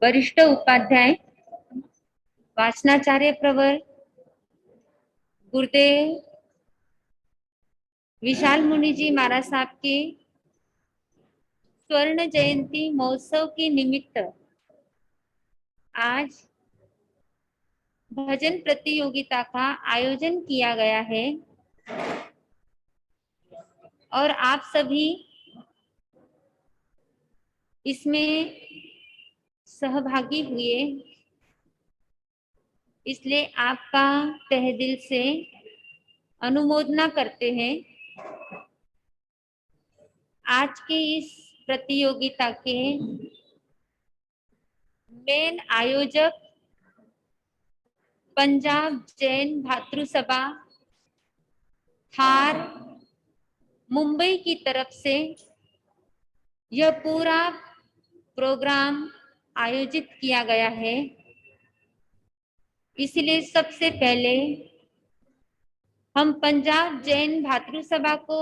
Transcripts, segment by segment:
वरिष्ठ उपाध्याय वाचनाचार्य प्रवर गुरुदेव विशाल मुनि जी महाराज साहब के स्वर्ण जयंती महोत्सव के निमित्त आज भजन प्रतियोगिता का आयोजन किया गया है और आप सभी इसमें सहभागी हुए, इसलिए आपका तहे दिल से अनुमोदना करते हैं। आज के इस प्रतियोगिता के मेन आयोजक पंजाब जैन भातृसभा थार मुंबई की तरफ से यह पूरा प्रोग्राम आयोजित किया गया है। इसलिए सबसे पहले हम पंजाब जैन भातृसभा को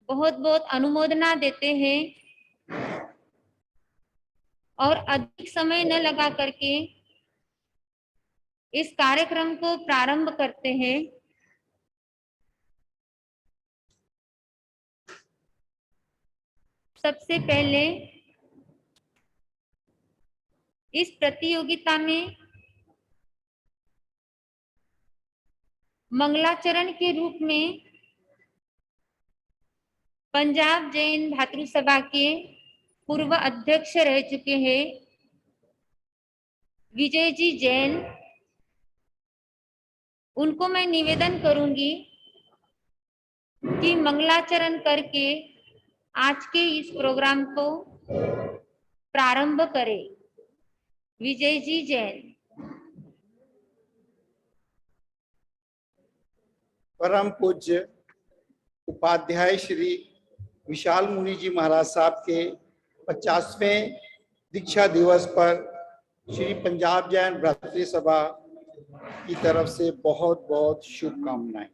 बहुत बहुत अनुमोदना देते हैं और अधिक समय न लगा करके इस कार्यक्रम को प्रारंभ करते हैं। सबसे पहले इस प्रतियोगिता में मंगलाचरण के रूप में पंजाब जैन भातृसभा के पूर्व अध्यक्ष रह चुके हैं विजय जी जैन, उनको मैं निवेदन करूंगी कि मंगलाचरण करके आज के इस प्रोग्राम को प्रारंभ करें। विजय जी जैन। परम पूज्य उपाध्याय श्री विशाल मुनि जी महाराज साहब के 50वें दीक्षा दिवस पर श्री पंजाब जैन भ्रातृसभा की तरफ से बहुत बहुत शुभकामनाएं।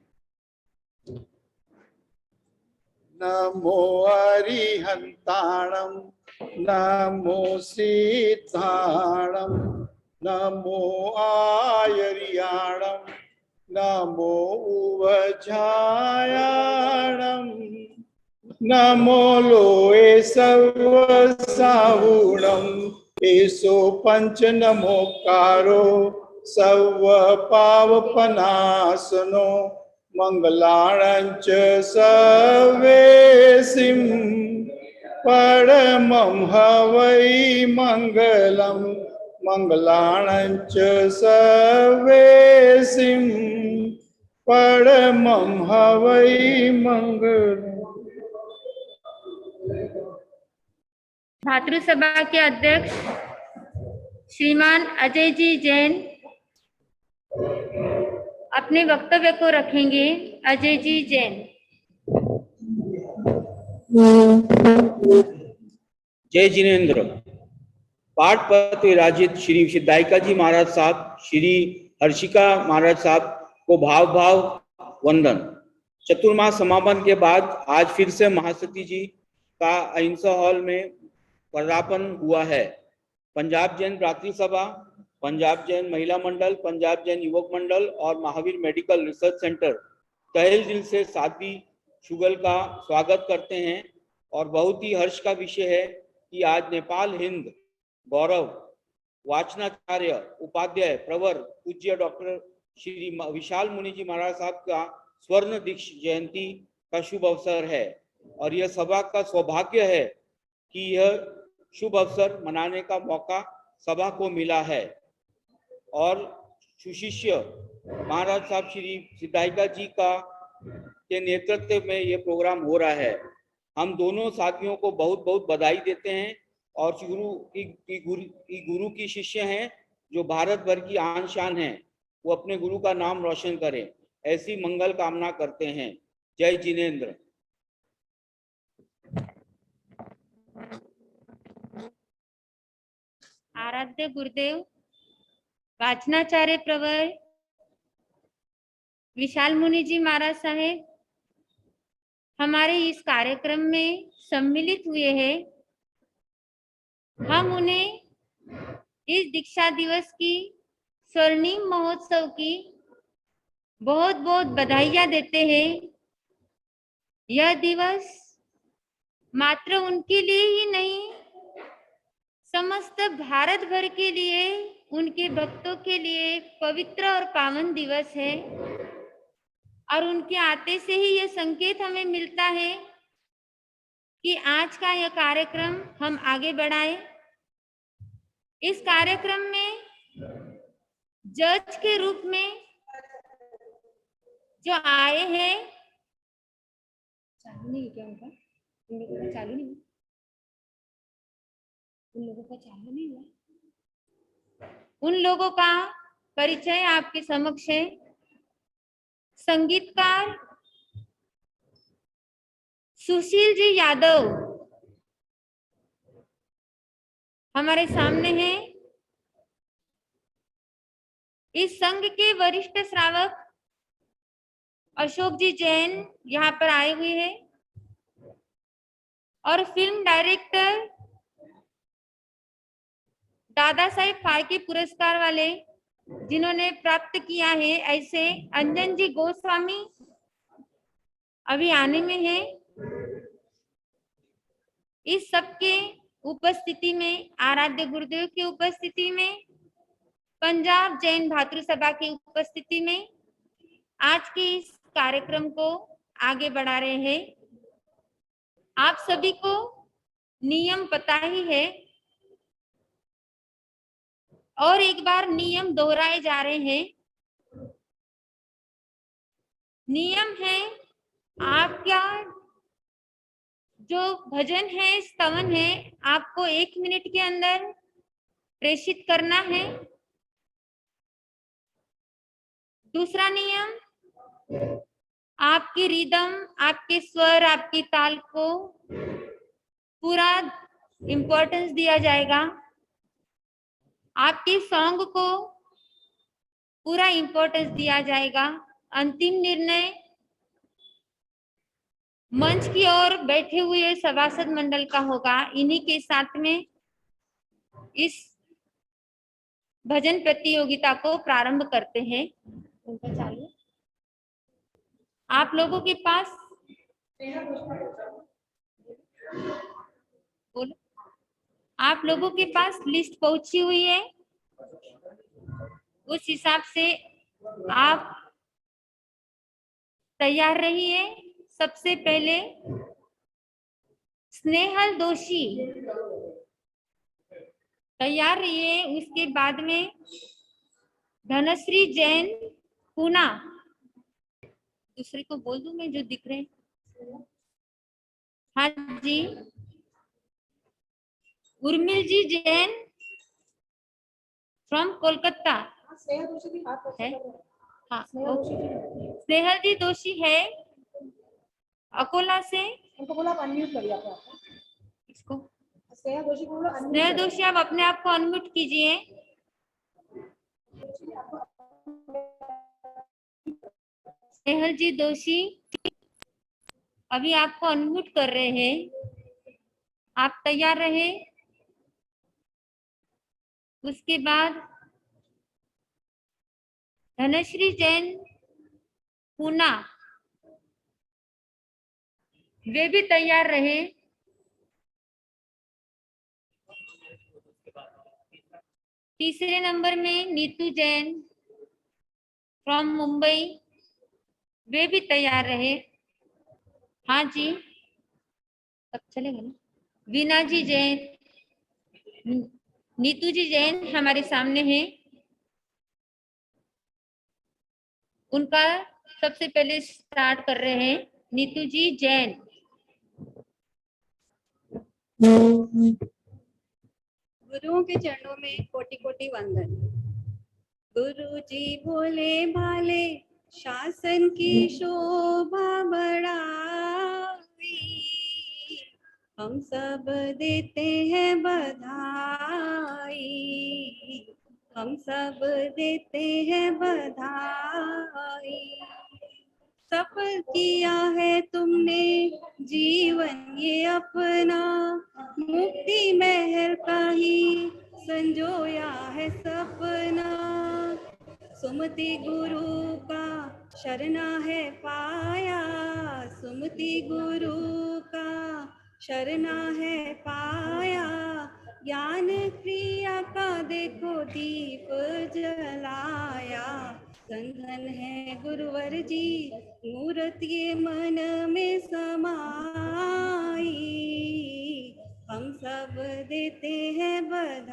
नमो अरिहंताणम नमो सिद्धाणम नमो आयर्याणम नमो उवझायाणम नमो लोए सर्वसाहुणम एसो पंच नमोकारो सर्व पावपनासनो मंगलाणंच सर्वेसिम परमं हवै मंगलम मंगलाणंच सर्वेसिम परमं हवै मंगलम। भातृसभा के अध्यक्ष श्रीमान अजय जी जैन अपने वक्तव्य को रखेंगे। अजय जी जैन। जय जिनेन्द्र। पाठ पत्र विराजित श्री सिद्धायका जी महाराज साहब, श्री हर्षिका महाराज साहब को भाव भाव वंदन। चतुर्मास समापन के बाद आज फिर से महासती जी का अहिंसा हॉल में पदार्पण हुआ है। पंजाब जैन भ्रातृसभा, पंजाब जैन महिला मंडल, पंजाब जैन युवक मंडल और महावीर मेडिकल रिसर्च सेंटर तहे दिल से साध्वी शुगल का स्वागत करते हैं और बहुत ही हर्ष का विषय है कि आज नेपाल हिंद गौरव वाचनाचार्य उपाध्याय प्रवर पूज्य डॉक्टर श्री विशाल मुनि जी महाराज साहब का स्वर्ण दीक्षा जयंती का शुभ अवसर है और यह सभा का सौभाग्य है कि यह शुभ अवसर मनाने का मौका सभा को मिला है और सुशिष्य महाराज साहब श्री सिद्धायका जी का के नेतृत्व में यह प्रोग्राम हो रहा है। हम दोनों साथियों को बहुत बहुत बधाई देते हैं और गुरु की शिष्य हैं जो भारत भर की आन शान हैं, वो अपने गुरु का नाम रोशन करें, ऐसी मंगल कामना करते हैं। जय जिनेन्द्र। आराध्य गुरुदेव वाचनाचार्य प्रवर विशाल मुनि जी महाराज साहेब हमारे इस कार्यक्रम में सम्मिलित हुए हैं। हम उन्हें इस दीक्षा दिवस की स्वर्णिम महोत्सव की बहुत बहुत बधाइयां देते हैं। यह दिवस मात्र उनके लिए ही नहीं, समस्त भारत भर के लिए, उनके भक्तों के लिए पवित्र और पावन दिवस है। और उनके आते से ही यह संकेत हमें मिलता है कि आज का यह कार्यक्रम हम आगे बढ़ाएं। इस कार्यक्रम में जज के रूप में जो आए हैं, चालू नहीं क्या उनका, उन लोगों का चालू नहीं, उन लोगों का चालू नहीं हुआ। उन लोगों का परिचय आपके समक्ष है। संगीतकार सुशील जी यादव हमारे सामने हैं। इस संघ के वरिष्ठ श्रावक अशोक जी जैन यहाँ पर आए हुए हैं और फिल्म डायरेक्टर दादा साहेब फाल्के पुरस्कार वाले जिन्होंने प्राप्त किया है, ऐसे अंजन जी गोस्वामी अभी आने में है। इस सबके उपस्थिति में, आराध्य गुरुदेव की उपस्थिति में, पंजाब जैन भातृ सभा की उपस्थिति में आज के इस कार्यक्रम को आगे बढ़ा रहे हैं। आप सभी को नियम पता ही है और एक बार नियम दोहराए जा रहे हैं। नियम है, आपका जो भजन है, स्तवन है, आपको 1 मिनट के अंदर प्रेषित करना है। दूसरा नियम, आपकी रिदम, आपके स्वर, आपकी ताल को पूरा इंपॉर्टेंस दिया जाएगा। आपके सॉन्ग को पूरा इंपॉर्टेंस दिया जाएगा। अंतिम निर्णय मंच की ओर बैठे हुए सभासद मंडल का होगा। इन्हीं के साथ में इस भजन प्रतियोगिता को प्रारंभ करते हैं। उनका चालू, आप लोगों के पास बोलो, आप लोगों के पास लिस्ट पहुंची हुई है। उस हिसाब से आप तैयार रहिए। सबसे पहले स्नेहल दोषी तैयार रहिए। उसके बाद में धनश्री जैन पूना, दूसरे को बोल दूं मैं जो दिख रहे हैं। हाँ जी, उर्मिल जी जैन फ्रॉम कोलकाता है। हाँ, स्नेहल जी दोषी है अकोला से। उनको बोला आप अनम्यूट करिए आपको। इसको स्नेहा दोषी को बोलो अनम्यूट। स्नेहा दोषी, आप अपने आप को अनम्यूट कीजिए। स्नेहल जी दोषी अभी आपको अनम्यूट कर रहे हैं, आप तैयार रहे। उसके बाद धनश्री जैन पूना, वे भी तैयार रहे। तीसरे नंबर में नीतू जैन फ्रॉम मुंबई, वे भी तैयार रहे। हाँ जी, अब चलेगा ना। वीना जी जैन, नीतू जी जैन हमारे सामने हैं। उनका सबसे पहले स्टार्ट कर रहे हैं नीतू जी जैन। गुरुओं के चरणों में कोटि कोटि वंदन। गुरु जी भोले भाले, शासन की शोभा बढ़ाई, हम सब देते हैं बधाई, हम सब देते हैं बधाई। सफल किया है तुमने जीवन ये अपना, मुक्ति महल का ही संजोया है सपना। सुमति गुरु का शरणा है पाया, सुमति गुरु का शरणा है पाया। ज्ञान क्रिया का देखो दीप जलाया। धन धन है गुरुवर जी मूर्त ये मन में समाई। हम सब देते हैं बधाई।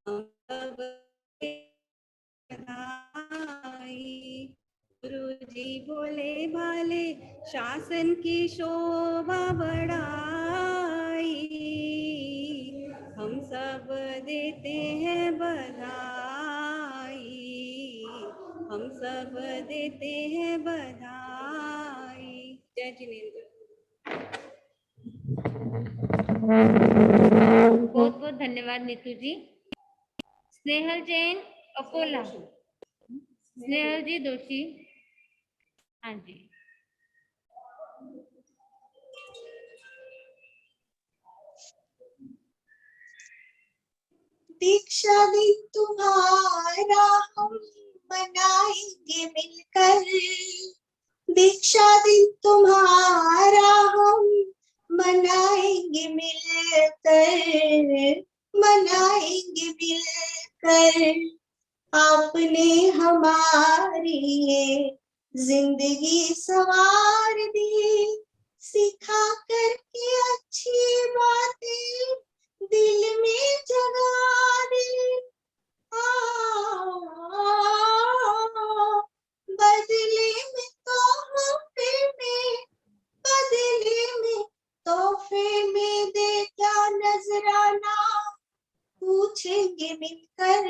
हम सब बधाई। गुरु जी बोले भाले शासन की शोभा बढ़ाई। हम सब देते हैं बधाई। हम सब देते हैं बधाई। जय जिनेंद्र। बहुत बहुत धन्यवाद नीतू जी। स्नेहल जैन अकोला, स्नेहल जी दोषी। हाँ जी। दीक्षा दिन तुम्हारा हम मनाएंगे मिलकर। दीक्षा दिन तुम्हारा हम मनाएंगे मिलकर, मनाएंगे मिलकर। आपने हमारी ये जिंदगी संवार दी, सिखा करके अच्छी बातें दिल में जगा दे। बदले में तोहफे में, बदले में तोहफे में दे क्या नजराना, पूछेंगे मिलकर।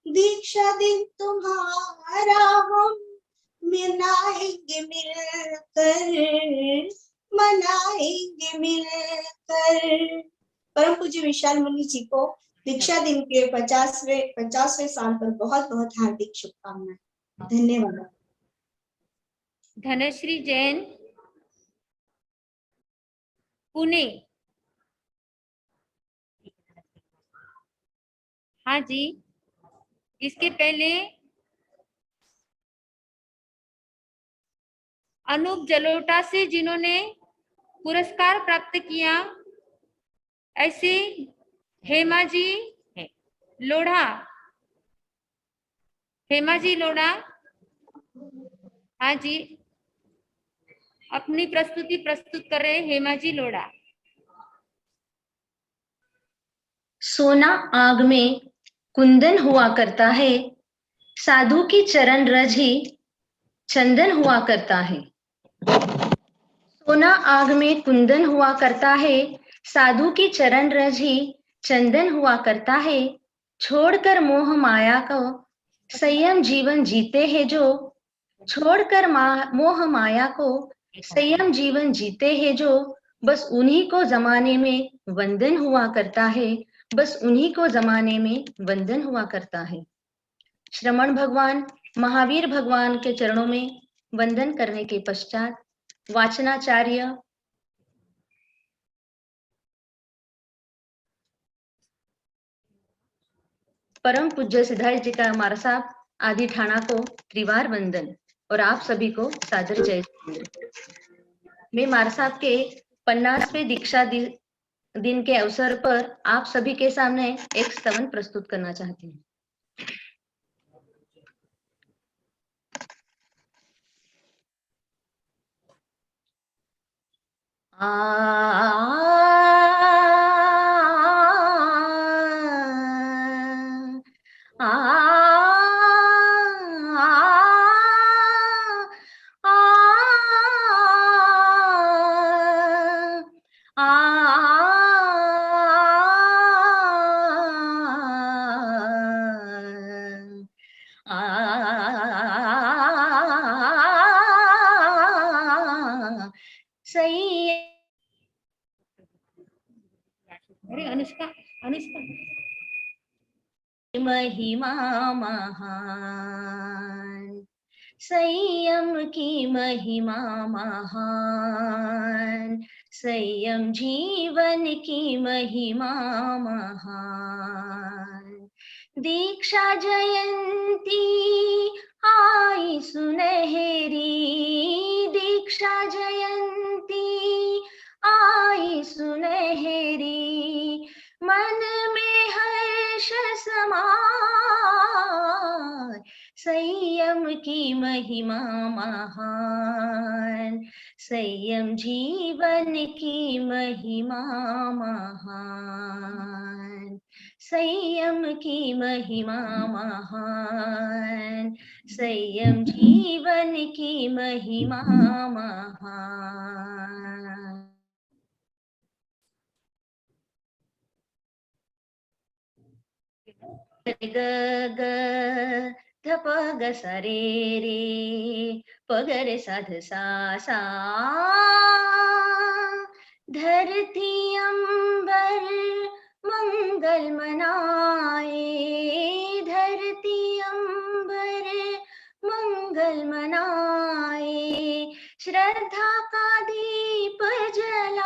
दीक्षा दिन तुम्हारा हम मनाएंगे मिलकर, मनाएंगे मिलकर। परम पूज्य विशाल मुनि जी को दीक्षा दिन के 50वें साल पर बहुत बहुत हार्दिक शुभकामनाएं। धन्यवाद। धनश्री जैन पुणे। हाँ जी। इसके पहले अनूप जलोटा से जिन्होंने पुरस्कार प्राप्त किया, ऐसे हेमा जी लोढ़ा, हेमा जी लोढ़ा। हाँ जी, अपनी प्रस्तुति प्रस्तुत कर रहे हैं हेमा जी लोढ़ा। सोना आग में कुंदन हुआ करता है, साधु की चरण रज ही चंदन हुआ करता है। सोना आग में कुंदन हुआ करता है, साधु की चरण रज ही चंदन हुआ करता है। छोड़कर मोह माया को संयम जीवन जीते हैं जो, छोड़कर मोह माया को संयम जीवन जीते हैं जो, बस उन्हीं को जमाने में वंदन हुआ करता है, बस उन्हीं को जमाने में वंदन हुआ करता है। श्रमण भगवान महावीर भगवान के चरणों में वंदन करने के पश्चात वाचनाचार्य परम पूज्य सिद्धार्थ जी का मारा साहब आदि ठाणा को त्रिवार वंदन और आप सभी को सादर जय जिनेंद्र। मैं मारा साहब के 50वें दीक्षा दिन के अवसर पर आप सभी के सामने एक स्तवन प्रस्तुत करना चाहती हूँ। अरे अनुष्का, अनुष्का महिमा महान, संयम की महिमा महान, संयम जीवन की महिमा महान। दीक्षा जयंती आई सुनहरी, दीक्षा जयंती आई सुनहरी, मन में हर्ष समाए, संयम की महिमा महान, संयम जीवन की महिमा महान, संयम की महिमा महान, संयम जीवन की महिमा महान। ग ग ध प ग स रे रे प ग रे सा ध सा सा, धरती अंबर मंगल मनाए, धरती अंबर मंगल मनाए, श्रद्धा का दीप जलाए,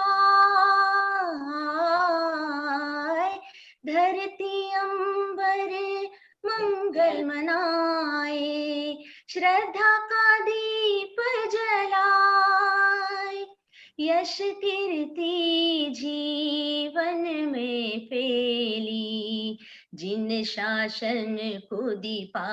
धरती अंबर मंगल मनाए, श्रद्धा का दीप जलाए, यश कीर्ति जीवन में फैली, जिन शासन को दीपा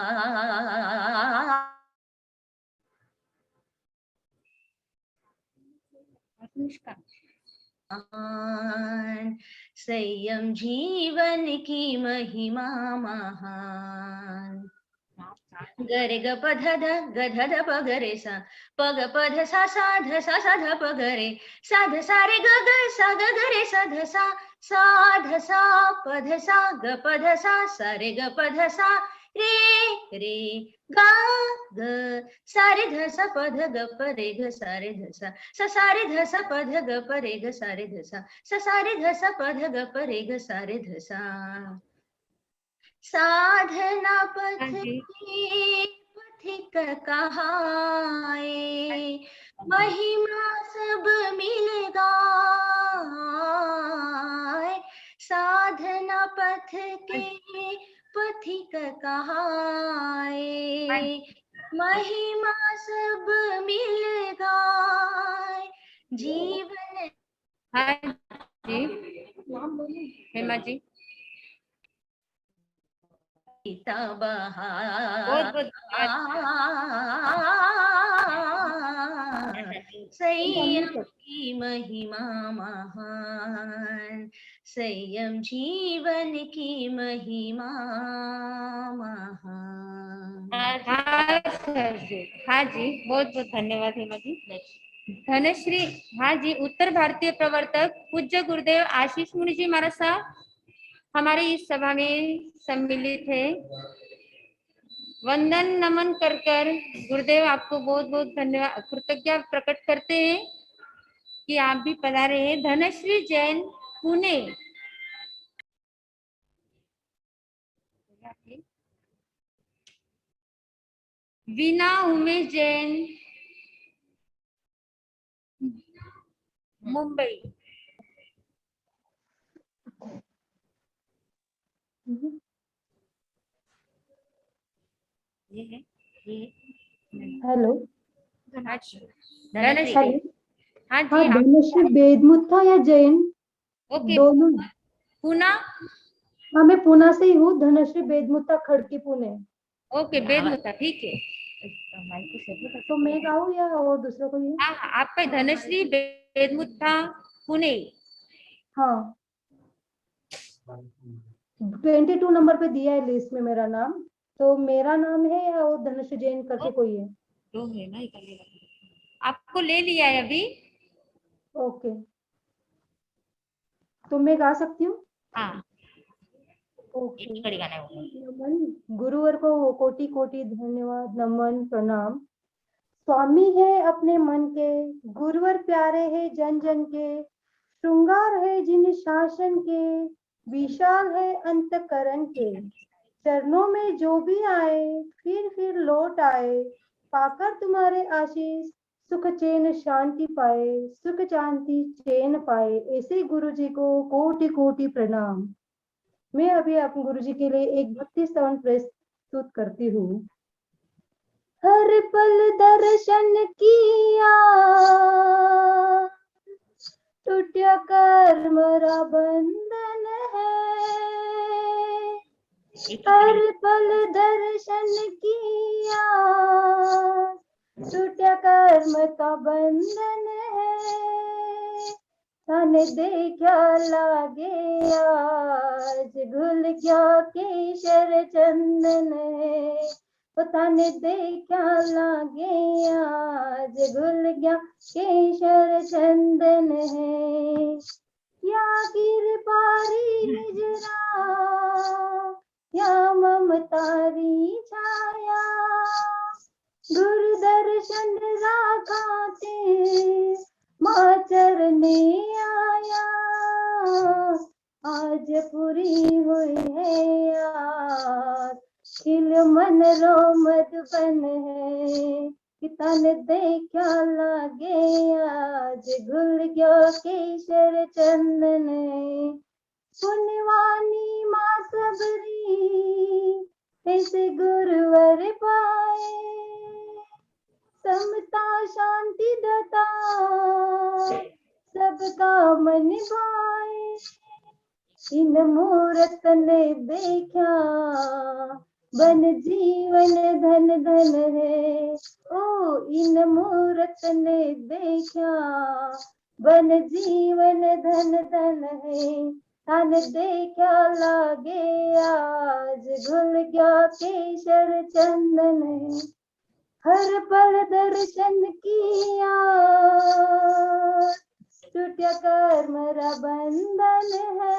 संयम जीवन की महिमा महान। गरे ग प ध ध ग ध ध प ग रे सा प ग प ध सा सा ध सा सा ध प ग रे सा ध सा रे ग ग सा ग ग रे सा ध सा ध सा प ध सा ग प ध सा रे ग प ध सा रे रे गा ग सा रे ध सा प ध ग प रे ग सा रे ध सा रे ध सा प ध ग प रे ग सा रे ध सा रे ध सा प ध ग प रे ग सा रे ध सा। साधना पथ के पथिक कहाए, महिमा सब मिल गाए, साधना पथ के पथिक कहाए, महिमा सब मिल गाए, जीवन। हाँ जी हेमा जी, बहुत संयम की महिमा महान, संयम जीवन की महिमा महान। हाँ सर जी, हाँ जी, बहुत बहुत धन्यवाद हेमा जी। धनश्री, हाँ जी, उत्तर भारतीय प्रवर्तक पूज्य गुरुदेव आशीष मुनि जी महाराज साहब हमारी इस सभा में सम्मिलित है। वंदन नमन कर गुरुदेव आपको बहुत बहुत धन्यवाद कृतज्ञता प्रकट करते हैं कि आप भी पधारे हैं। धनश्री जैन पुणे, वीना उमेश जैन मुंबई, ये है ये हेलो धनश्री, हाँ जी हाँ धनश्री बेदमुथा या जैन ओके दोनों। पूना, हाँ मैं पूना से ही हूँ, धनश्री बेदमुथा खड़की पुणे। ओके बेदमुथा, ठीक है। तो मैं गाऊँ या और दूसरा कोई है? हाँ आपका धनश्री बेदमुथा पुणे। हाँ 22 नंबर पे दिया है लिस्ट में मेरा नाम, तो मेरा नाम है या वो धनुष जैन करके कोई है? तो है ना, आपको ले लिया है अभी। ओके तो मैं गा सकती हूँ? हाँ ओके। गाना है। नमन गुरुवर को कोटि कोटि धन्यवाद, नमन प्रणाम। स्वामी है अपने मन के, गुरुवर प्यारे है जन जन के, श्रृंगार है जिन शासन के, विशाल है अंतकरण के, चरणों में जो भी आए फिर लौट आए, पाकर तुम्हारे आशीष सुख चैन शांति पाए, सुख शांति चैन पाए, ऐसे गुरु जी को कोटि कोटि प्रणाम। मैं अभी आप गुरु जी के लिए एक भक्ति स्तवन प्रस्तुत करती हूँ। हर पल दर्शन किया, टूटा कर्म रा बंधन है। हर पल दर्शन किया, टूटा कर्म का बंधन है। तन देखा लागे आज, घुल गया केशर चंदन है। तन देखा लागे आज, घुल गया केशर चंदन है। या गिरबारी निजरा, या ममतारी छाया, गुरु दर्शन रागाते माँ चरने आया। आज पूरी हुई है आज, खिल मन रो मधुबन है। तन देखा लागे आज, घुल गया केशर चंदन है। पुण्यवानी माँ सबरी, ऐसे गुरुवर पाए। समता शांति दाता, सबका मन भाए। इन मूरत ने देखा, बन जीवन धन धन है। ओ इन मूरत ने देखा, बन जीवन धन धन है। तन देखा लागे आज, घुल गया केशर चंदन है। हर पल दर्शन किया, टूटा कर्म रा बंधन है।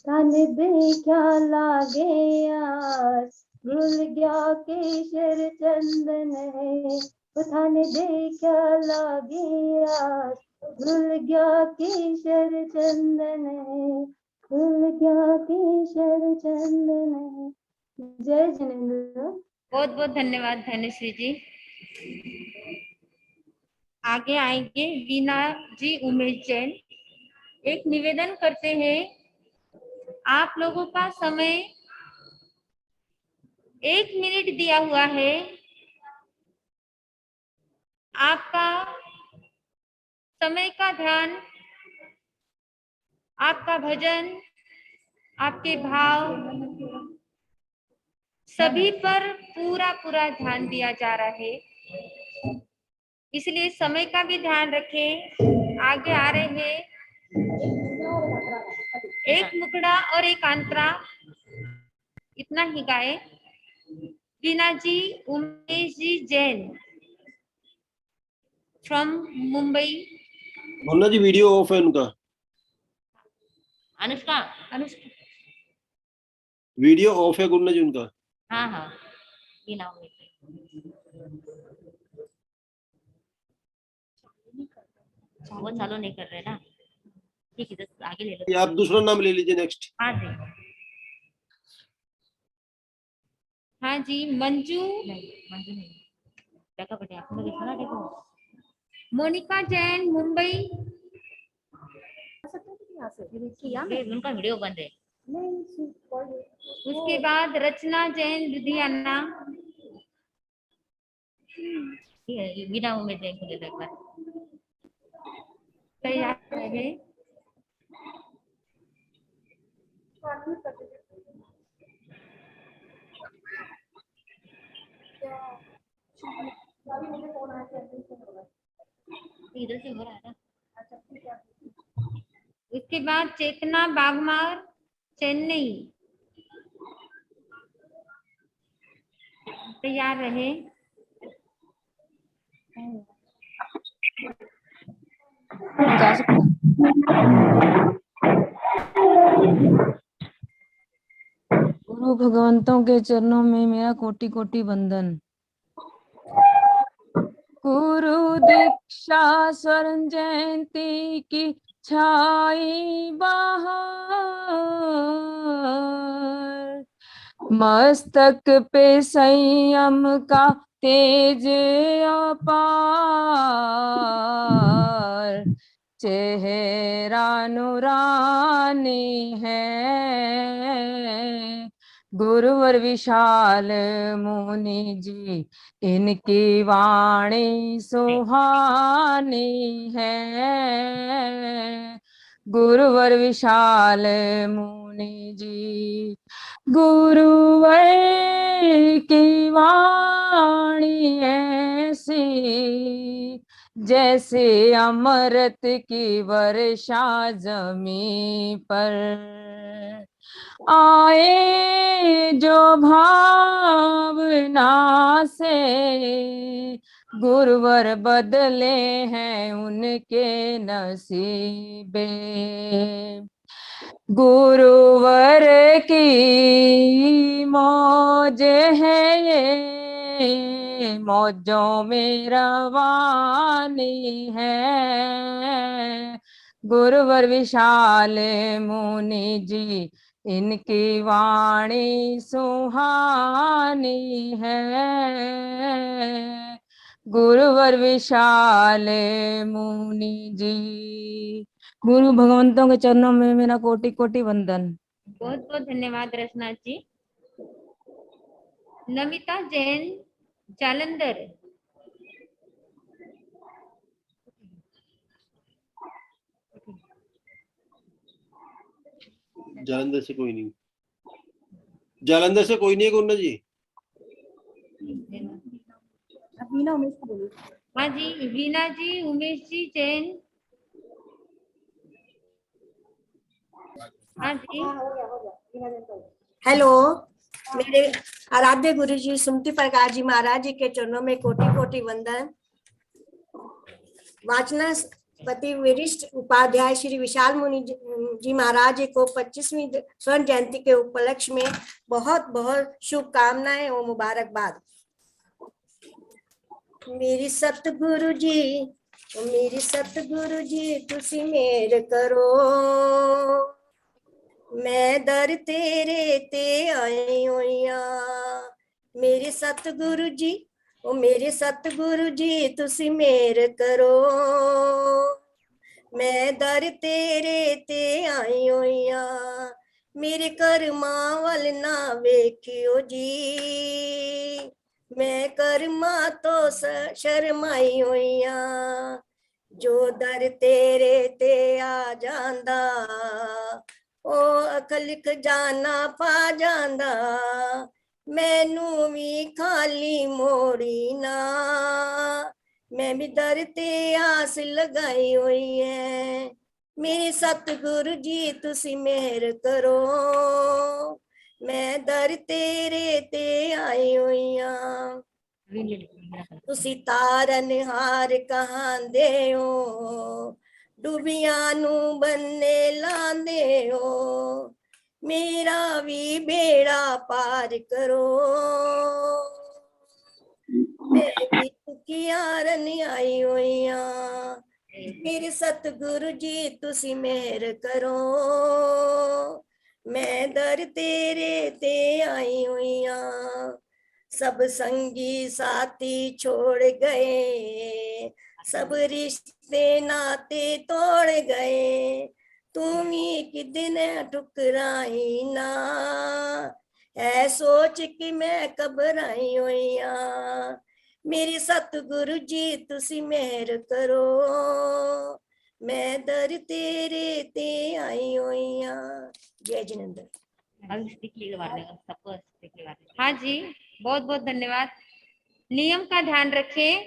तन देखा लागे आज, घुल गया केशर चंदन है। तन देखा लागे आज, घुल गया केशर चंदन है। घुल गया केशर चंदन है। जय जिनेंद्र। बहुत बहुत धन्यवाद धनुश्री जी। आगे आएंगे वीना जी उमेश जैन। एक निवेदन करते हैं, आप लोगों का समय 1 मिनट दिया हुआ है। आपका समय का ध्यान, आपका भजन, आपके भाव सभी पर पूरा पूरा ध्यान दिया जा रहा है, इसलिए समय का भी ध्यान रखें। आगे आ रहे हैं एक मुकड़ा और एक अंतरा, इतना ही गाए। Veena ji Umesh ji Jain from Mumbai. Munna ji video off है उनका। अनुष्का अनुष्का वीडियो ऑफ है गुन्ना जी उनका। हाँ हाँ वीना उमेश वो चालू नहीं कर रहे ना, ठीक है तो आगे ले लो। ये आप दूसरा नाम ले लीजिए नेक्स्ट। हाँ जी हाँ जी मंजू मंजू नहीं, देखो बेटे आपने देखा ना, देखो मोनिका जैन मुंबई। उनका वीडियो बंद है। उसके बाद रचना जैन लुधियाना। बिना उम्मीद जैन को देखा तैयार है। इधर से हो रहा है ना। उसके बाद चेतना बागमार चेन्नई। तैयार रहे। गुरु भगवंतों के चरणों में मेरा कोटि कोटि वंदन। गुरु दीक्षा स्वर्ण जयंती की छाई बहार, मस्तक पे संयम का तेज अपार, चेहरा नूरानी है। गुरुवर विशाल मुनि जी, इनकी वाणी सुहानी है। गुरुवर विशाल मुनि जी, गुरुवर की वाणी ऐसी, जैसे अमृत की वर्षा जमी पर। आए जो भावना से, गुरुवर बदले हैं उनके नसीबे। गुरुवर की मौज है ये, मौजों में रवानी है। गुरुवर विशाल मुनि जी, इनकी वाणी सुहानी है। गुरुवर विशाल मुनि जी। गुरु भगवंतों के चरणों में मेरा कोटि कोटि वंदन। बहुत बहुत धन्यवाद रचना जी। नमिता जैन जालंधर। जालंधर से कोई नहीं, जालंधर से कोई नहीं है गुन्ना जी। हाँ जी, वीना जी, उमेश जी जैन। हाँ जी, हेलो, मेरे आराध्य गुरु जी सुमति प्रकाश जी महाराज जी के चरणों में कोटि कोटि वंदन। वाचनापति वरिष्ठ उपाध्याय श्री विशाल मुनि जी महाराज जी को 25वीं स्वर्ण जयंती के उपलक्ष्य में बहुत बहुत शुभकामनाएं और मुबारकबाद। मेरी सतगुरु जी तुसी मेर करो, मैं दर तेरे ते आई होइया। मेरे सतगुरु जी तुसी मेर करो, मैं दर तेरे ते आई होइया। मेरे कर्मां वल ना वेखियो जी, मैं कर्मा तो शर्माई होइया। जो दर तेरे ते आ जांदा, ओ अकल खजाना पा जांदा। मैनू भी खाली मोड़ी ना, मैं भी दर ते आस लगाई हुई है। मेरे सतगुरु जी तुसी मेहर करो, मैं दर तेरे ते आई हुई हाँ। तुसी तारनहार कहांदे हो, डुबियां नू बन्ने लांदे हो। मेरा भी बेड़ा पार करो, मैं भी दुखियारन आई हुई हाँ। मेरे सतगुरु जी तुसी मेहर करो, मैं दर तेरे ते आई हुई हाँ। सब संगी साथी छोड़ गए, सब रिश्ते नाते तोड़ गए। तुम ही कि दिन ठुकराई ना, है सोच कि मैं घबराई हुई हाँ। मेरे सतगुरु जी तुसी मेहर करो, मैं दर तेरे ते आई हुई हाँ। जय जिनेंद्र। हाँ जी, बहुत बहुत धन्यवाद। नियम का ध्यान रखें,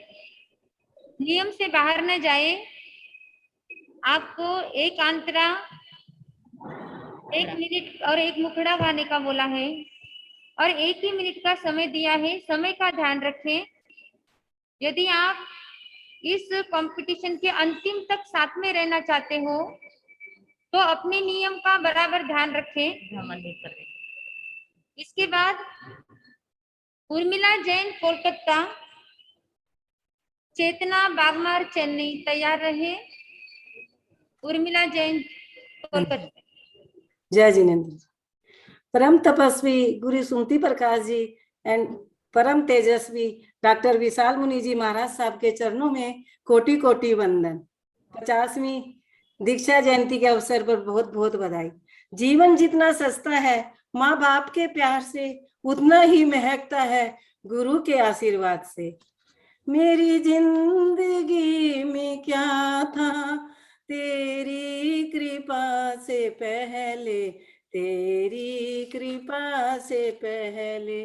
नियम से बाहर न जाए। आपको एक आंतरा, 1 मिनट और 1 मुखड़ा गाने का बोला है और 1 ही मिनट का समय दिया है। समय का ध्यान रखें। यदि आप इस कंपटीशन के अंतिम तक साथ में रहना चाहते हो तो अपने नियम का बराबर ध्यान रखें। इसके बाद उर्मिला जैन कोलकाता, चेतना बागमार चेन्नई, तैयार रहे। उर्मिला जैन कोलकाता। जय जिनेंद्र। परम तपस्वी गुरु सुमति प्रकाश जी एंड परम तेजस्वी डॉक्टर विशाल मुनि जी महाराज साहब के चरणों में कोटि कोटि वंदन। 50वीं दीक्षा जयंती के अवसर पर बहुत बहुत बधाई। जीवन जितना सस्ता है माँ बाप के प्यार से, उतना ही महकता है गुरु के आशीर्वाद से। मेरी जिंदगी में क्या था तेरी कृपा से पहले, तेरी कृपा से पहले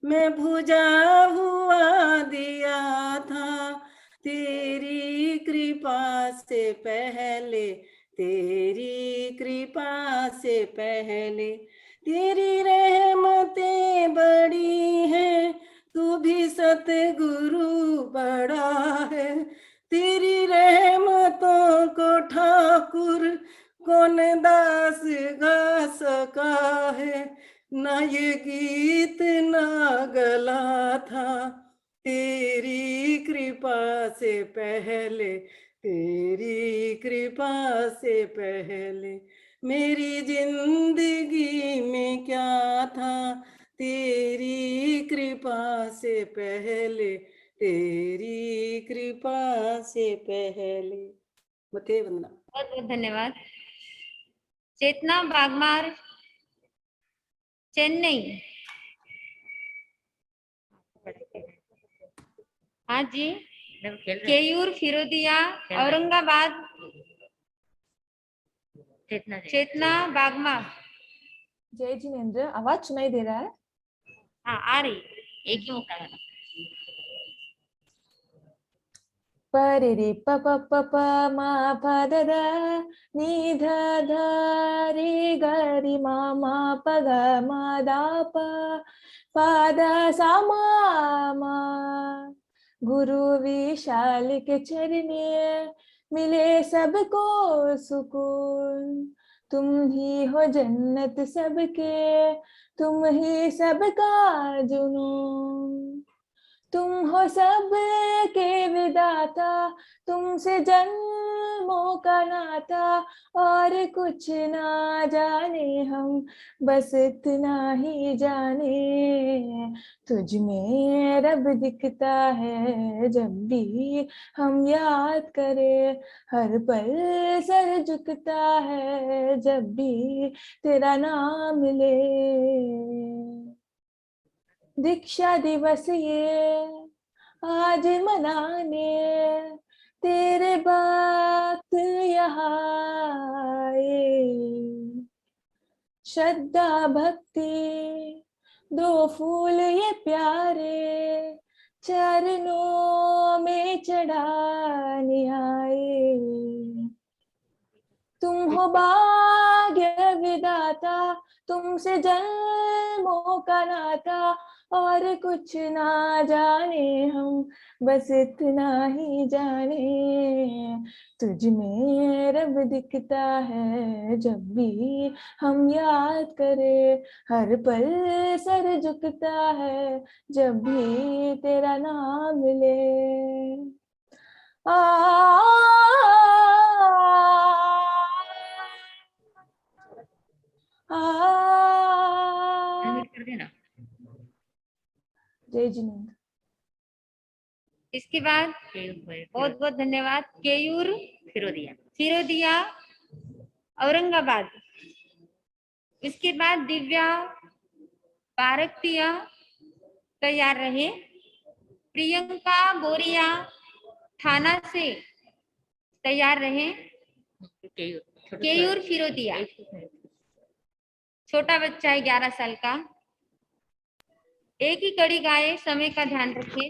मैं भुजा हुआ दिया था, तेरी कृपा से पहले, तेरी कृपा से पहले। तेरी रहमतें बड़ी हैं, तू भी सतगुरु बड़ा है, तेरी रहमतों को ठाकुर कौन दास गा सका है। ना ये गीत ना गला था तेरी कृपा से पहले, तेरी कृपा से पहले। मेरी जिंदगी में क्या था तेरी कृपा से पहले, तेरी कृपा से पहले। मते वंदना। बहुत बहुत धन्यवाद। चेतना बागमार, चेन्नई। हाँ जी। केयूर फिरोदिया, औरंगाबाद। चेतना बागमार। जय जिनेंद्र, आवाज सुनाई दे रहा है? हाँ आ रही, एक ही मौका है। प रे रे प प प प मा प द द नी ध ध रे ग रि मा मा प ग मा दा प प द सा मा मा। गुरु विशाल के चरणे मिले सबको सुकून, तुम ही हो जन्नत सबके, तुम ही सबका जुनून। तुम हो सब के विदाता, तुमसे जन्मों का नाता, और कुछ ना जाने हम, बस इतना ही जाने तुझ में रब दिखता है जब भी हम याद करें। हर पल सर झुकता है जब भी तेरा नाम ले। दीक्षा दिवस ये आज मनाने तेरे भक्त यहाँ आए। श्रद्धा भक्ति दो फूल ये प्यारे चरणों में चढ़ाने आए। तुम हो भाग्य विदाता, तुमसे जन्मों का नाता, और कुछ ना जाने हम, बस इतना ही जाने तुझ में रब दिखता है जब भी हम याद करें। हर पल सर झुकता है जब भी तेरा नाम ले। कर देना। जय जिनेंद्र। इसके बाद बहुत बहुत धन्यवाद। केयूर फिरोदिया, फिरोदिया औरंगाबाद। इसके बाद दिव्या पारकतिया तैयार रहे। प्रियंका बोरिया थाना से तैयार रहे। केयूर फिरोदिया, छोटा बच्चा है 11 साल का। एक ही कड़ी गाए, समय का ध्यान रखे।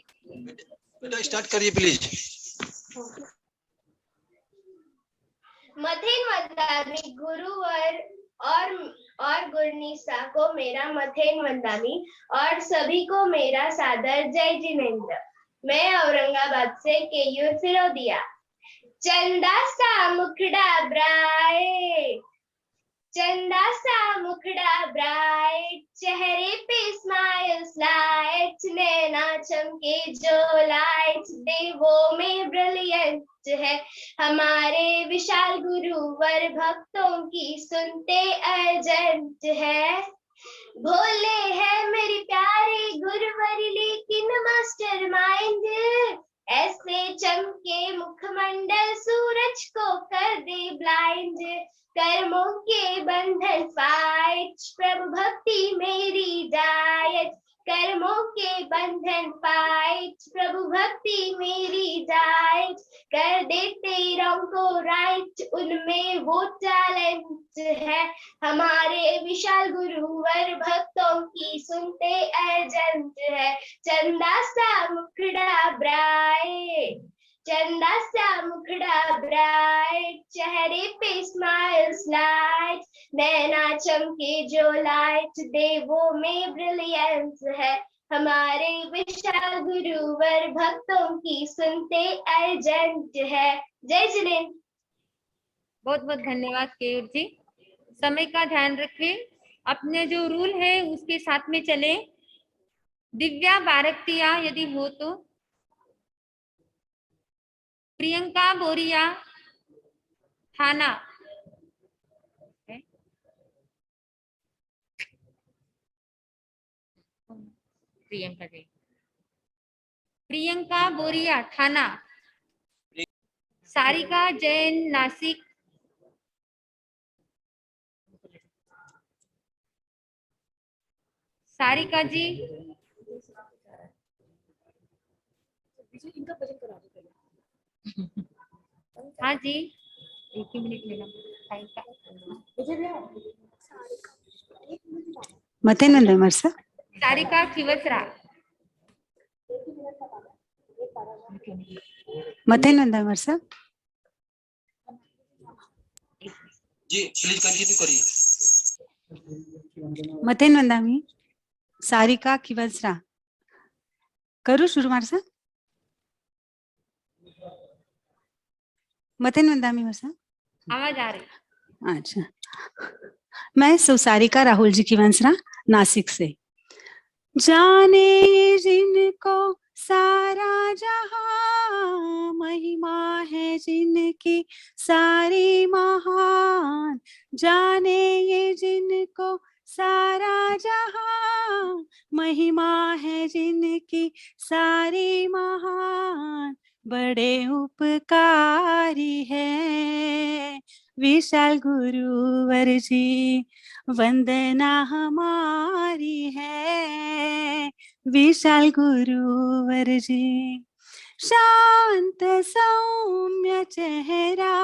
स्टार्ट करिए प्लीज। मथेन वंदामी गुरुवर और गुरनीसा को मेरा मथेन वंदामी और सभी को मेरा सादर जय जिनेंद्र। मैं औरंगाबाद से केयूर फिरोदिया। चंदा सा मुखड़ा ब्राइट, चंदा सा मुखड़ा ब्राइट, चेहरे पे स्माइल्स लाइट, नैना चमके जो लाइट, देवों में ब्रिलियंट है हमारे विशाल गुरुवर, भक्तों की सुनते अर्जेंट है। भोले है मेरे प्यारे गुरुवर लेकिन मास्टर माइंड, ऐसे चमके मुखमंडल सूरज को कर दे ब्लाइंड, कर्मों के बंधन फाइट प्रभु भक्ति मेरी डाइट, कर्मों के बंधन फाइट प्रभु भक्ति मेरी डाइट, कर देते रंग को राइट उनमें वो टैलेंट है, हमारे विशाल गुरुवर भक्तों की सुनते एजेंट है, चंदा सा मुखड़ा ब्राइट, चंदा सा मुखड़ा ब्राइट, चेहरे पे स्माइल्स लाइट, नैना चमके जो लाइट देवों में ब्रिलियंस है, हमारे विशाल गुरुवर भक्तों की सुनते एजेंट है। जय जिनेंद्र। बहुत बहुत धन्यवाद केयूर जी। समय का ध्यान रखें, अपने जो रूल है उसके साथ में चले। दिव्या बारकतिया यदि हो तो, प्रियंका बोरिया थाना, प्रियंका जी, प्रियंका बोरिया थाना, सारिका जैन नासिक, सारिका जी, हाँ जी, एक ही मिनट लेना। मथेनंद मरसा, सारिका खिवसरा, मथेनंद मरसा जी प्लीज कंटिन्यू करिए। मथेनंदामी सारिका खिवसरा करू शुरू मारसा मथेनंदामी मरसा आवाज आ रही। अच्छा, मैं सारिका राहुल जी खिवसरा नासिक से। जाने जिनको सारा जहां, महिमा है जिनकी सारी महान, जाने ये जिनको सारा जहां, महिमा है जिनकी सारी महान, बड़े उपकारी है विशाल गुरुवर जी, वंदना हमारी है विशाल गुरुवर जी। शांत सौम्य चेहरा,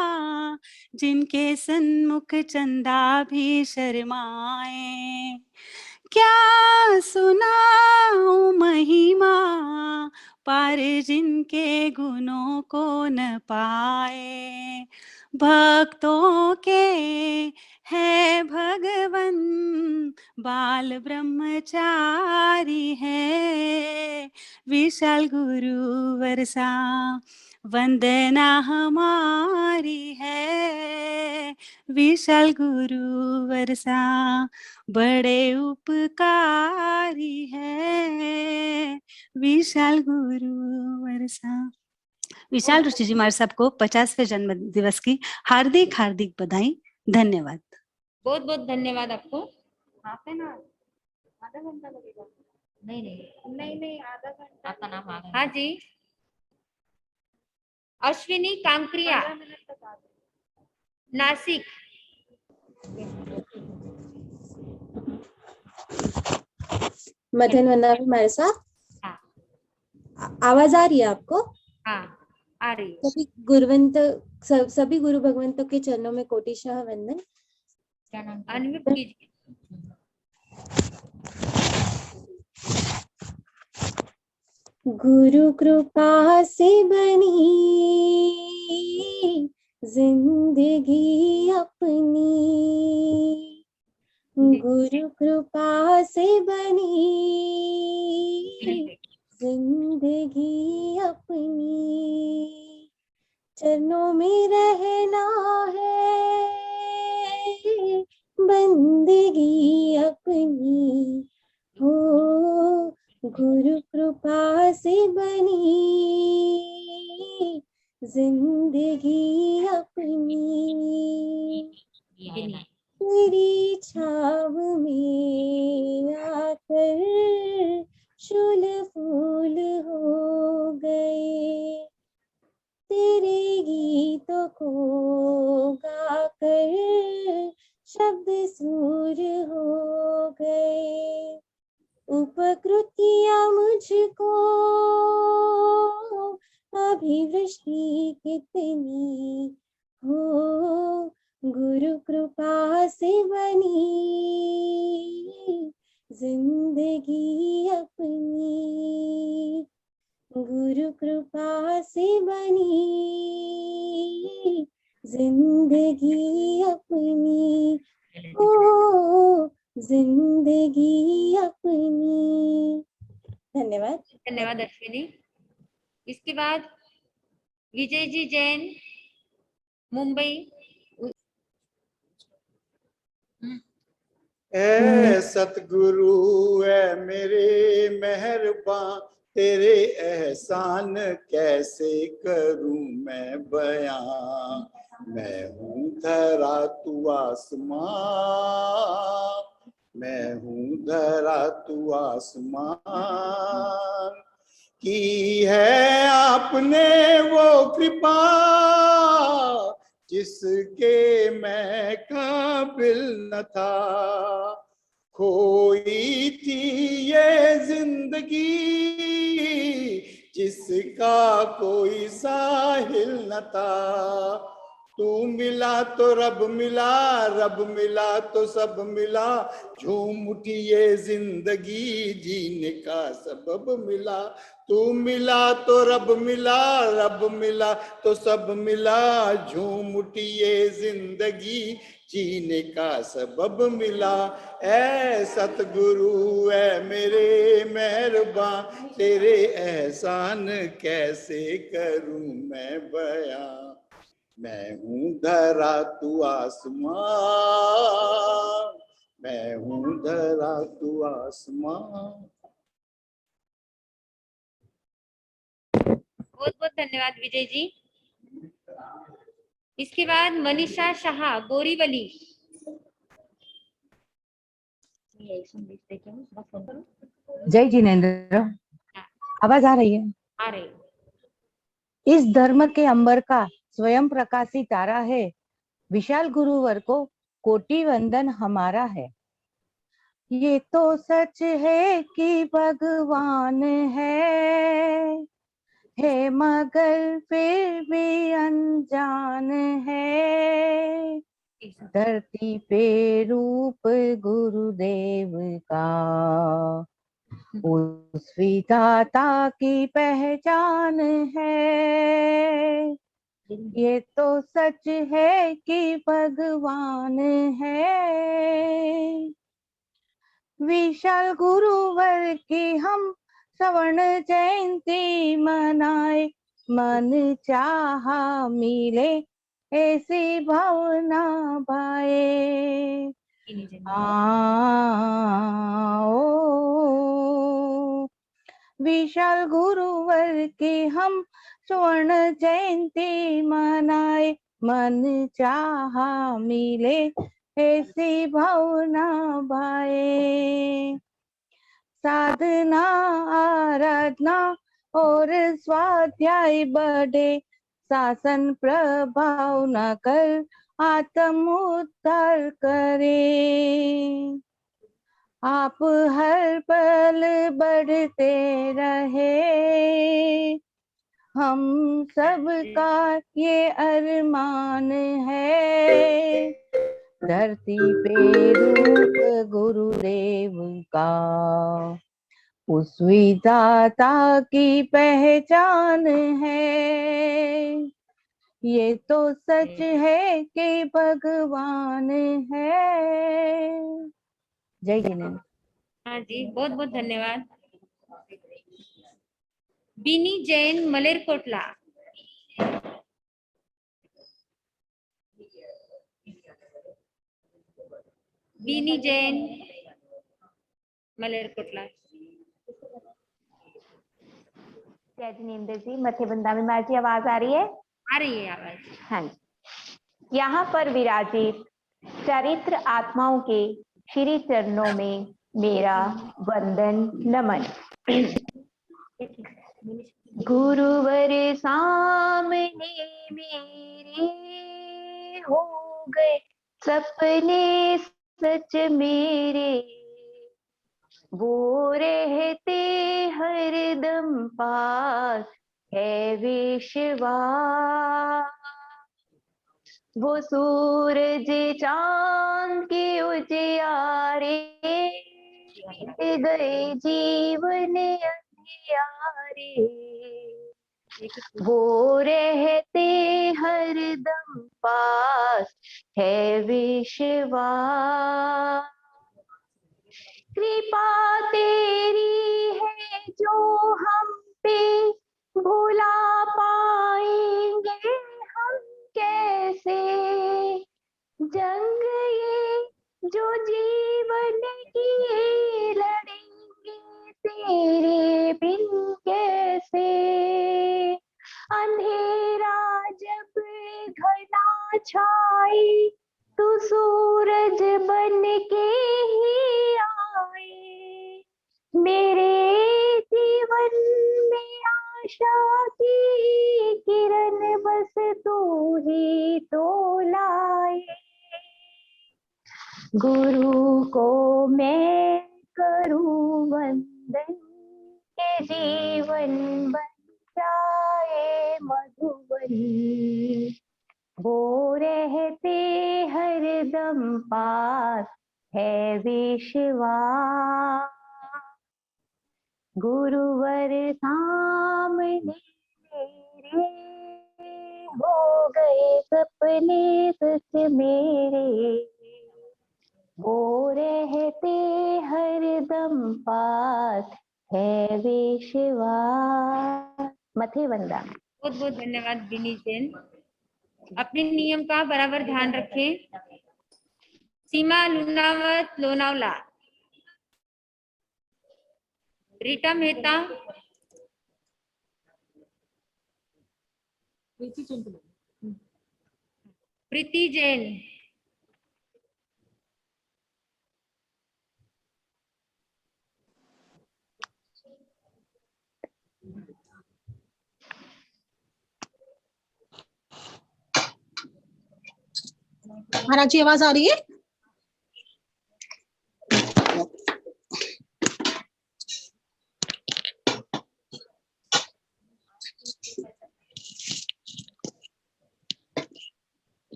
जिनके सन्मुख चंदा भी शर्माए, क्या सुनाऊं महिमा पार जिनके गुणों को न पाए, भक्तों के है भगवन बाल ब्रह्मचारी है विशाल गुरुवर सा, वंदना हमारी है विशाल गुरुवर सा, बड़े उपकारी है विशाल गुरुवर सा। विशाल ऋषि जी महाराज साहब को 50वें जन्म दिवस की हार्दिक हार्दिक बधाई। धन्यवाद। बहुत बहुत धन्यवाद आपको। हाफ एन आवर, आधा घंटा लगेगा? नहीं नहीं आधा घंटा। आपका नाम आ गया। हाँ जी, अश्विनी कांकरिया नासिक। मथन वंदना मेरे साथ। आवाज आ रही है आपको? हाँ आ रही है। सभी गुरु भगवंतों के चरणों में कोटिशाह वंदन। क्या नाम? अनम्यूट कीजिए। गुरु कृपा से बनी जिंदगी अपनी, गुरु कृपा से बनी जिंदगी अपनी, चरणों में रहना है बंदगी अपनी, हो गुरु कृपा से बनी जिंदगी अपनी, तेरी छाव में को गाकर शब्द सूर हो गए। उपकृतियां मुझको अभिवृष्टि कितनी हो, गुरु कृपा से बनी जिंदगी अपनी, गुरु कृपा से बनी जिंदगी अपनी, ओ जिंदगी अपनी। धन्यवाद। धन्यवाद अश्विनी। इसके बाद विजय जी जैन, मुंबई। ऐ सतगुरु ऐ मेरे मेहरबान, तेरे एहसान कैसे करूं मैं बयां। मैं हूँ धरा तू आसमां, मैं हूँ धरा तू आसमां, की है आपने वो कृपा जिसके मैं काबिल न था। खोई थी ये जिंदगी जिसका कोई साहिल न था। तू मिला तो रब मिला, रब मिला तो सब मिला, झूम उठी ये जिंदगी जीने का सबब मिला। तू मिला तो रब मिला, रब मिला तो सब मिला, झूम उठी ये जिंदगी जीने का सबब मिला। ऐ सतगुरु ऐ मेरे मेहरबान, तेरे एहसान कैसे करूं मैं बयां। मैं हूँ धरा तू आसमां, मैं हूँ धरा तू आसमां। बहुत बहुत धन्यवाद विजय जी। इसके बाद मनीषा शाह, बोरीवली। जय जिनेंद्र, आवाज आ रही है? आ रही। इस धर्म के अंबर का स्वयं प्रकाशी तारा है, विशाल गुरुवर को कोटि वंदन हमारा है। ये तो सच है कि भगवान है मगर फिर भी अनजान है। धरती पे रूप गुरुदेव का, उस विधाता की पहचान है। ये तो सच है कि भगवान है। विशाल गुरुवर की हम श्रवण जयंती मनाए, मन चाहा मिले ऐसी भावना भाए। विशाल गुरुवर की हम स्वर्ण जयंती मनाए, मन चाहा मिले ऐसी भावना भाए। साधना आराधना और स्वाध्याय बढ़े, शासन प्रभाव न कर आत्म उद्धार करे। आप हर पल बढ़ते रहे, हम सबका ये अरमान है। धरती पे रूप गुरुदेव का, उस विधाता की पहचान है। ये तो सच है कि भगवान है। जय जिनेंद्र। हाँ जी, बहुत बहुत धन्यवाद। बीनी जैन, मलेरकोटला। बीनी जैन, मलेरकोटला। जय जिनेंद्र जी, मथेबंदा में माँ जी आवाज आ रही है? आ रही है आवाज। हाँ जी। यहाँ पर विराजित चरित्र आत्माओं के श्री चरणों में मेरा वंदन नमन। गुरुवर सामने मेरे हो गए सपने सच मेरे, वो रहते हरदम पास है विश्वास। वो सूरज चांद के उजियारे बीत गए जीवन अंधियारे, वो रहते हरदम पास है विश्वास। कृपा तेरी है जो हम पे, भुला पाएंगे हम कैसे। जंग ये जो जीवन की लड़ेंगे तेरे बिन कैसे। अंधेरा जब घना छाए तू सूरज बन के ही आए। मेरे जीवन में आशा की किरण बस तू ही तो लाए। गुरु को मैं करूं वंदन, के जीवन बन जाए मधुबन। वो रहते हरदम पास है विश्वास। गुरुवर सामने मेरे, हो गए सपने सच मेरे, वो रहते हरदम पास है विश्वास। मथे वंदा। बहुत बहुत धन्यवाद बिनी जैन। अपने नियम का बराबर ध्यान रखें। सीमा लुनावत लोनावला, रीटा मेहता, प्रीति जैन, महाराज जी आवाज आ रही है?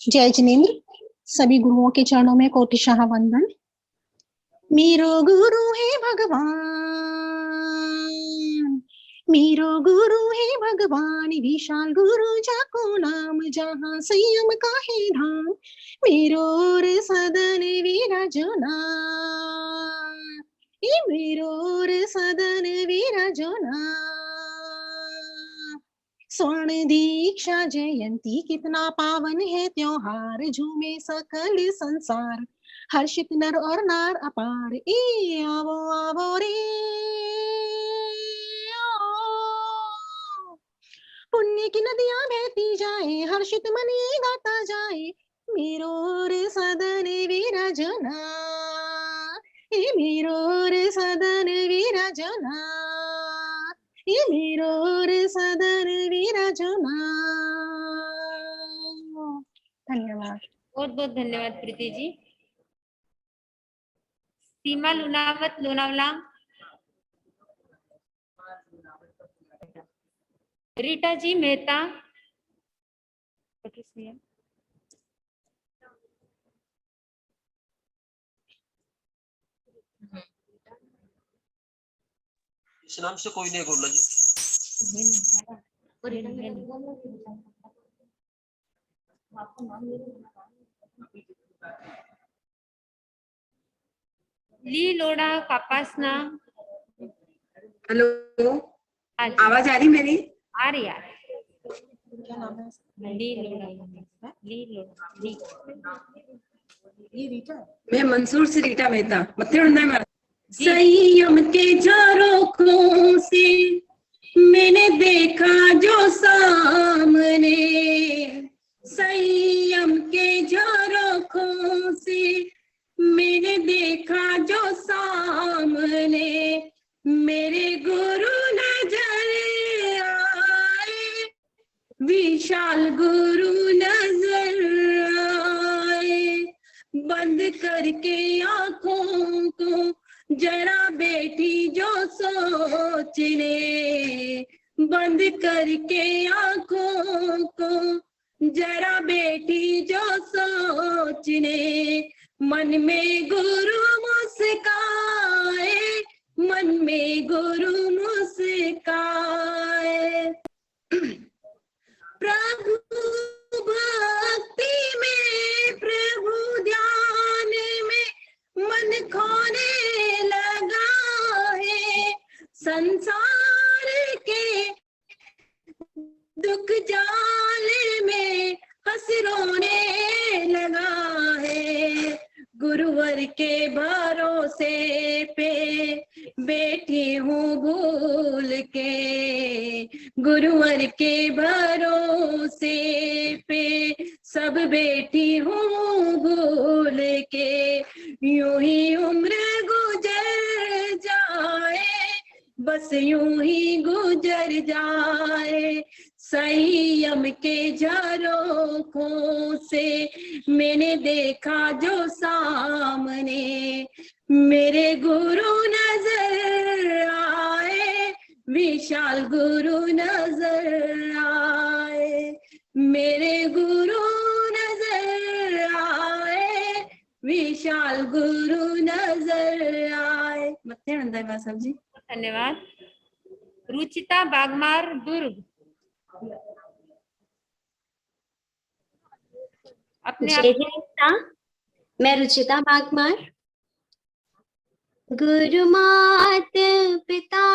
जय जिनेन्द्र। सभी गुरुओं के चरणों में कोटिशाह वंदन। मेरो गुरु है भगवान, मेरो गुरु है भगवान, विशाल गुरु जाको नाम, जहाँ संयम का है धाम। मेरो और सदन विराजना, ये मेरो और सदन विराजना। स्वर्ण दीक्षा जयंती कितना पावन है त्योहार, झूमे सकल संसार, हर्षित नर और नार अपार। ए आवो आवो रे पुण्य की नदियां बहती जाए, हर्षित मन ये गाता जाए। मेरो और सदन विराजना, ये मेरो और सदन विराजना, ये मेरो और सदन विराजना। धन्यवाद। बहुत बहुत धन्यवाद प्रीति जी। सीमा लुनावत लोनावला, रीटा जी मेहता, इस नाम से कोई नहीं बोला जी। ली लोड़ा कापासना। हेलो, आवाज आ रही मेरी? आ रही है। क्या नाम है? ली लोड़ा, ली लोड़ा, ली। ये रीटा, मैं मंसूर से रीटा मेहता, मत्थे। संयम के झरोखों से मैंने देखा जो सामने, संयम के झरोखों से मैंने देखा जो सामने। मेरे गुरु नजर आए, विशाल गुरु नजर आए। बंद करके आंखों को जरा बेटी जो सोचने, बंद करके आंखों को जरा बेटी जो सोचने, मन में गुरु मुस्काए, मन में गुरु मुस्काए। प्रभु भक्ति में, प्रभु ध्यान में मन खोने लगा है। संसार के दुख जाल में हंस रोने लगा है। गुरुवर के भरोसे पे बैठी हूँ भूल के, गुरुवर के भरोसे पे सब बैठी हूँ भूल के। यूं ही उम्र गुजर जाए, बस यूं ही गुजर जाए। संयम के झरोखों से मैंने देखा जो सामने, मेरे गुरु नजर आए, विशाल गुरु नजर आए, मेरे गुरु नजर आए, विशाल गुरु नजर आए। साहब जी धन्यवाद। रुचिता बागमार दुर्ग, अपने जय हिंद। मैं रुचिता बागमार। गुरु मात पिता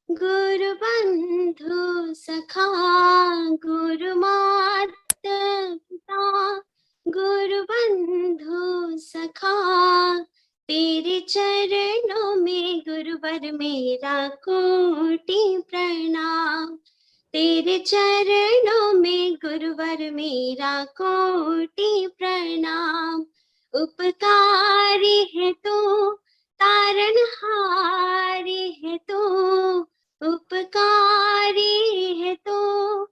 गुरु बंधु सखा, गुरु मात पिता गुरु बंधु सखा, तेरे चरणों में गुरुवर मेरा कोटि प्रणाम, तेरे चरणों में गुरुवर मेरा कोटि प्रणाम। उपकारी है तू तारनहारी है तू, उपकारी है तू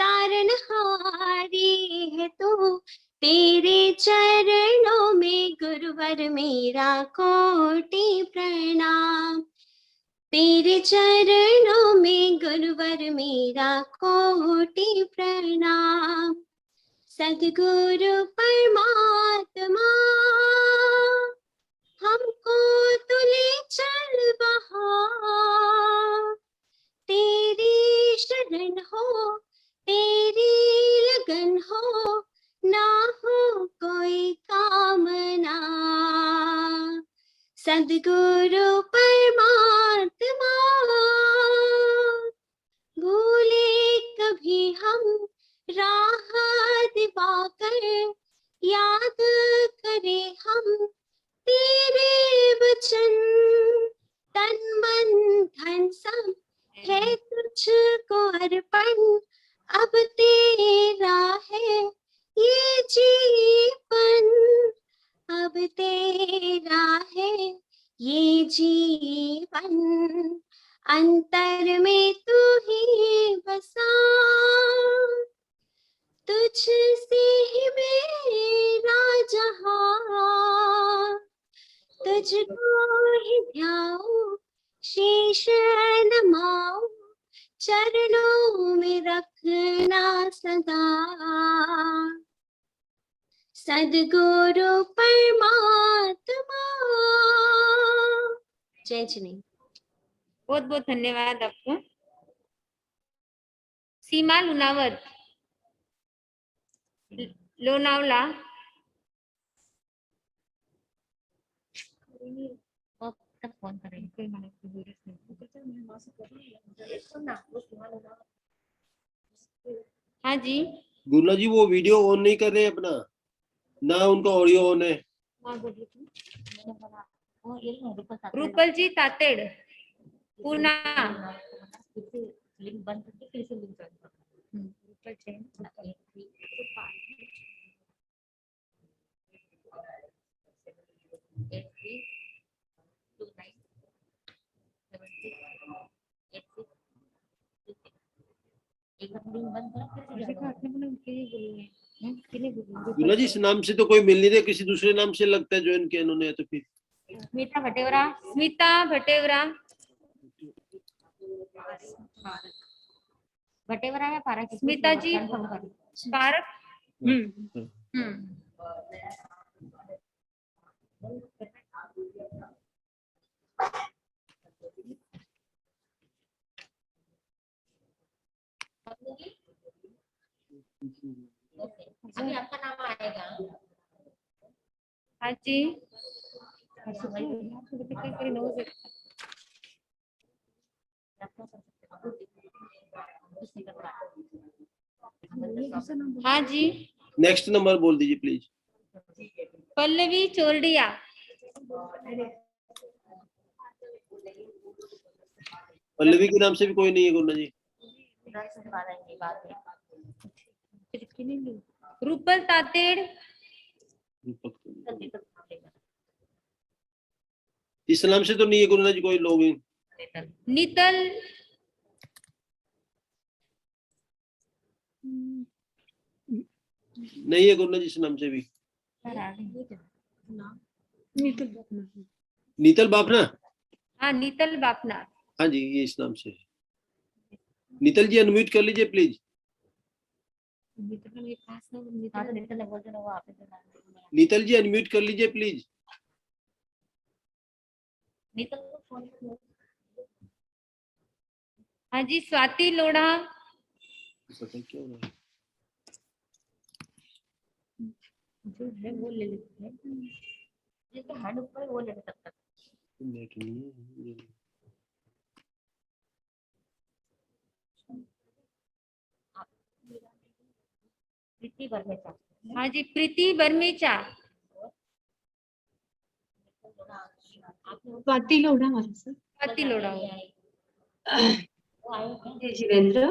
तारनहारी है तू, तेरे चरणों में गुरुवर मेरा कोटि प्रणाम, तेरे चरणों में गुरुवर मेरा कोटि प्रणाम। सद्गुरु परमात्मा हमको तुले चल वहाँ, तेरी शरण हो तेरी लगन हो, ना हो कोई कामना। सद्गुरु परमात्मा भूले कभी हम राह दिवाकर, याद करे हम तेरे वचन, तन मन धन सब है तुझको अर्पण, अब तेरा है ये जीवन, अब तेरा है ये जीवन, अंतर में तू ही बसा, तुझसे ही मेरा जहां, तुझको ही ध्याऊं शीश नमाऊं, चरणों में रखना सदा। सद्गुरु परमात्मा। जय जिनेन्द्र। बहुत बहुत धन्यवाद आपको। सीमा लुनावत, लोनावला, फोन करेंगे। हाँ जी गुरला जी, वो वीडियो ऑन नहीं कर रहे अपना, ना उनका ऑडियो ऑन है। रूपल जी तातेड़, पूना। लिंक बंद करके फिर से लिंक ज्वाइन करो। गुरुजी इस नाम से तो कोई मिल नहीं रहे, किसी दूसरे नाम से लगता है ज्वाइन किया इन्होंने, तो फिर स्मिता भटेवरा, स्मिता भटेवरा, भटेवरा या पारक? स्मिता जी पारक। अभी आपका नाम आएगा। हाँ जी। हाँ जी। नेक्स्ट नंबर बोल दीजिए प्लीज। पल्लवी चोरडिया। पल्लवी के नाम से भी कोई नहीं है गुरुना जी। रूपल तातेड़। इस नाम से तो नहीं है गुरुना जी कोई लोग। नीतल। नहीं है गुरुना जी इस नाम से भी। नीतल बापना। हाँ नीतल बापना। हाँ जी ये इस नाम से है। नीतल जी अनम्यूट कर लीजिए प्लीज। नीतल जी अनम्यूट कर लीजिए प्लीज। हाँ जी स्वाति लोढ़ा। क्या हो रहा है? जो है वो ले लेते हैं, जिसका हैंड ऊपर है वो ले सकता है। प्रीति बर्मेचा। हाँ जी प्रीति बर्मेचा। स्वाति लोढ़ा हमारे सर। स्वाति लोढ़ा। जय जिनेन्द्र,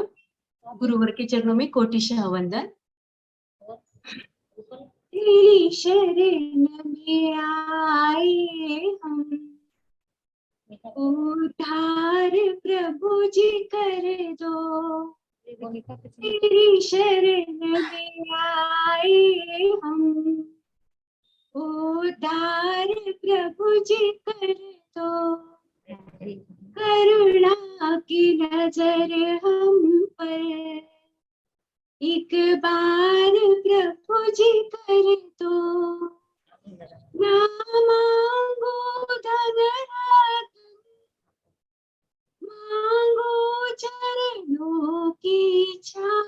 गुरुवर के चरणों में कोटिशः वंदन। तेरी शरण में आए हम, उद्धार प्रभु जी कर दो। तेरी शरण में आए हम, उद्धार प्रभु जी कर दो। करुणा की नजर हम पर एक बार प्रभु जी कर दो। ना मांगो धन रत्न, मांगो चरणों की छाँव।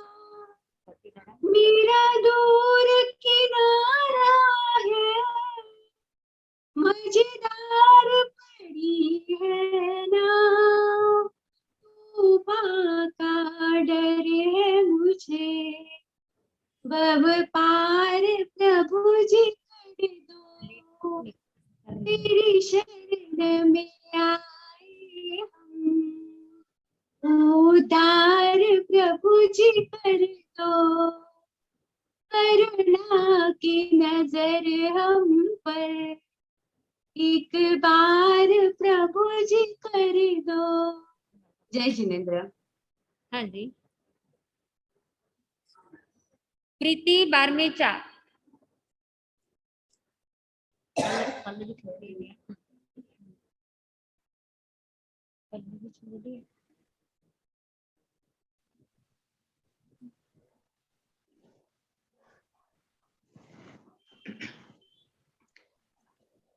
मेरा दूर किनारा है, मझधार पड़ी है ना, तूफान का डर है मुझे, बब पार प्रभु जी कर दो। तेरी शरण में आए हम, उद्धार प्रभु जी कर दो। करुणा की नजर हम पर एक बार प्रभु जी कर दो। जय जिनेन्द्र। हाँ जी प्रीति बारमेचा।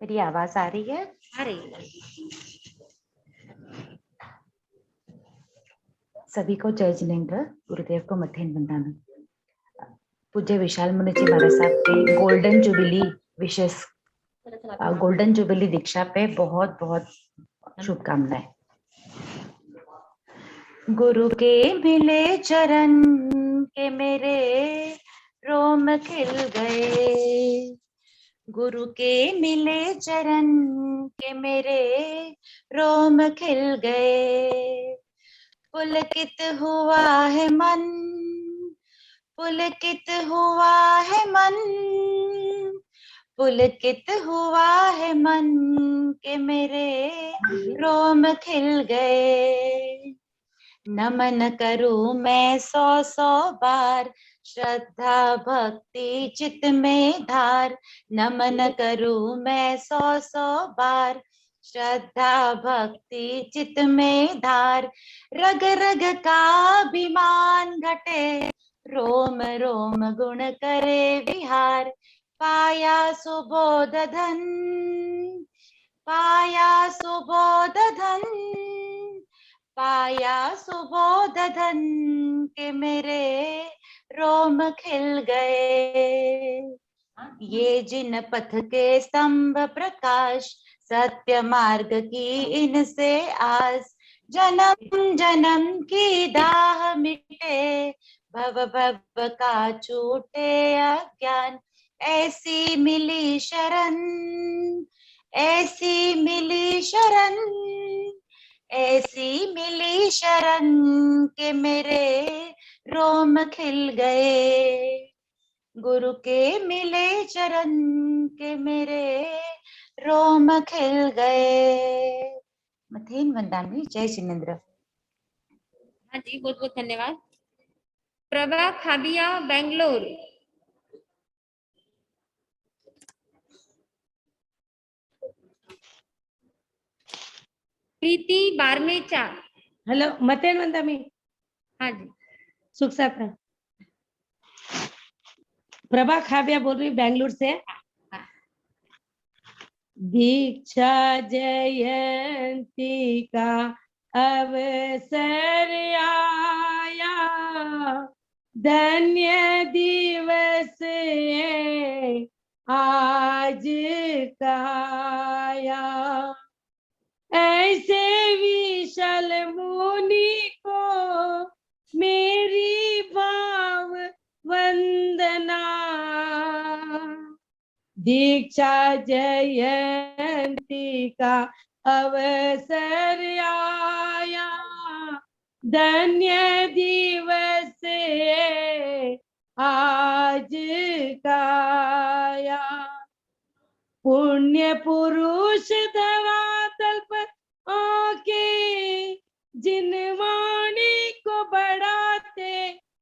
मेरी आवाज आ रही है? आ रही है। सभी को जय जिनेन्द्र, गुरुदेव को मध्याह्न वंदना। पूज्य विशाल मुनि जी महाराज साहब के गोल्डन जुबिली विशेष गोल्डन जुबिली दीक्षा पे बहुत बहुत शुभकामनाएं। गुरु के मिले चरण के मेरे रोम खिल गए, गुरु के मिले चरण के मेरे रोम खिल गए। पुलकित हुआ है मन, पुलकित हुआ है मन, पुलकित हुआ है मन के मेरे रोम खिल गए। नमन करूं मैं 100 बार, श्रद्धा भक्ति चित में धार। नमन करूं मैं 100 बार, श्रद्धा भक्ति चित में धार। रग रग का अभिमान घटे, रोम रोम गुण करे विहार। पाया सुबोध धन, पाया सुबोध धन, पाया सुबोध धन के मेरे रोम खिल गए। ये जिन पथ के स्तंभ प्रकाश, सत्य मार्ग की इनसे आस। जन्म जन्म की दाह मिटे, भव भव का छूटे अज्ञान। ऐसी मिली शरण, ऐसी मिली शरण, ऐसी मिली शरण के मेरे रोम खिल गए। गुरु के मिले चरण के मेरे रोम खिल गए। मथेन वंदानी। जय जिनेंद्र। हाँ जी, बहुत बहुत धन्यवाद। प्रभा खाबिया, बेंगलोर। प्रीति बारमेचा। हेलो, मतेन वंदामी। हाँ जी, सुख साथ। प्रभा खाबिया बोल रही बेंगलुरु से। दीक्षा जयंती का अवसर आया, धन्य दिवस है आज का आया। ऐसे विशाल मुनि को मेरी भाव वंदना। दीक्षा जयंती का अवसर आया, धन्य दिवस है आज का आया। पुण्य पुरुष धरातल पर आके जिन वाणी को बढ़ाते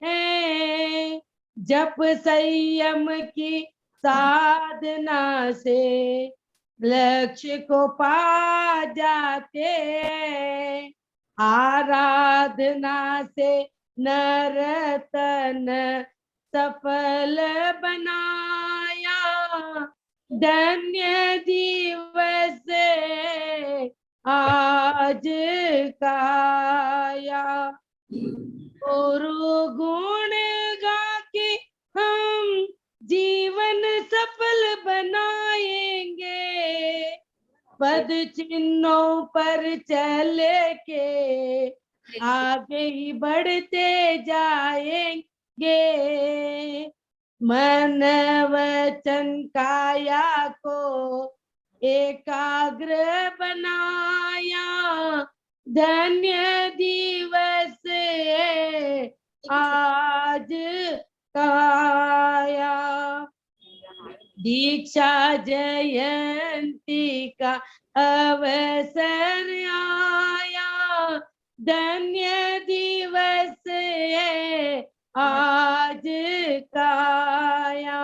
हैं, जप संयम की साधना से लक्ष्य को पा जाते हैं। आराधना से नर तन सफल बनाया, धन्य दिवस आज का आया। गुरु गुण गा के हम जीवन सफल बनाएंगे, पद चिन्हों पर चल के आगे ही बढ़ते जाएंगे। मन वचन काया को एकाग्र बनाया, धन्य दिवस है आज का आया। दीक्षा जयंती का अवसर आया, धन्य दिवस है आज का आया।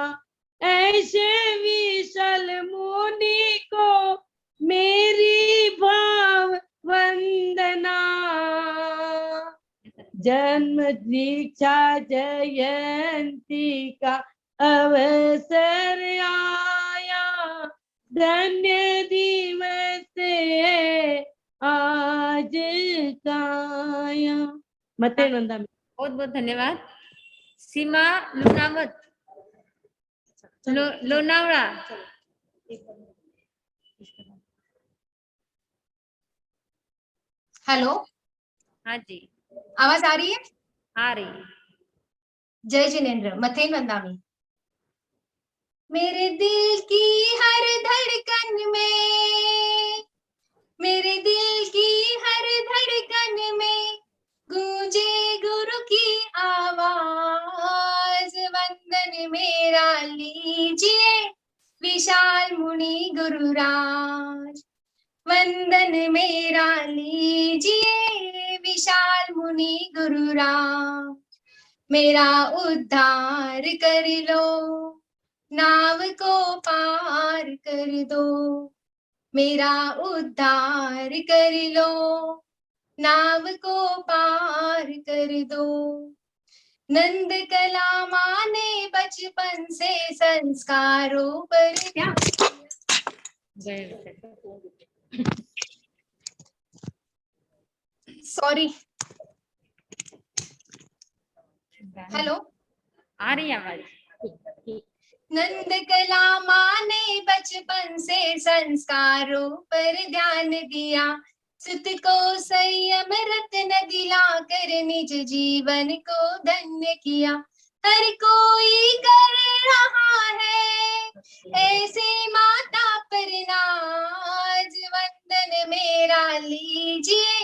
ऐसे विशाल मुनि को मेरी भाव वंदना। जन्म दीक्षा जयंती का अवसर आया, धन्य दिवस है आज का आया। मते नंदा में बहुत बहुत धन्यवाद। सीमा लुनावत, लोनावड़ा। हेलो, हाँ जी, आवाज आ रही है? आ रही है। जय जिनेंद्र। मथेन वंदामी। मेरे दिल की हर धड़कन में, मेरे दिल की हर धड़कन में गूंजे गुरु की आवाज। वंदन मेरा लीजिए विशाल मुनि गुरुराज, वंदन मेरा लीजिए विशाल मुनि गुरु राम। मेरा उद्धार कर लो, नाव को पार कर दो। मेरा उद्धार कर लो, नाव को पार कर दो। नंद कला माँ ने बचपन से संस्कारों पर ध्यान। सॉरी, हेलो, आ रही है आवाज? नंद कला माँ ने बचपन से संस्कारों पर ध्यान दिया। सुत को संयम रत्न दिलाकर निज जीवन को धन्य किया। हर कोई कर रहा है ऐसे माता पर नाज। वंदन मेरा लीजिए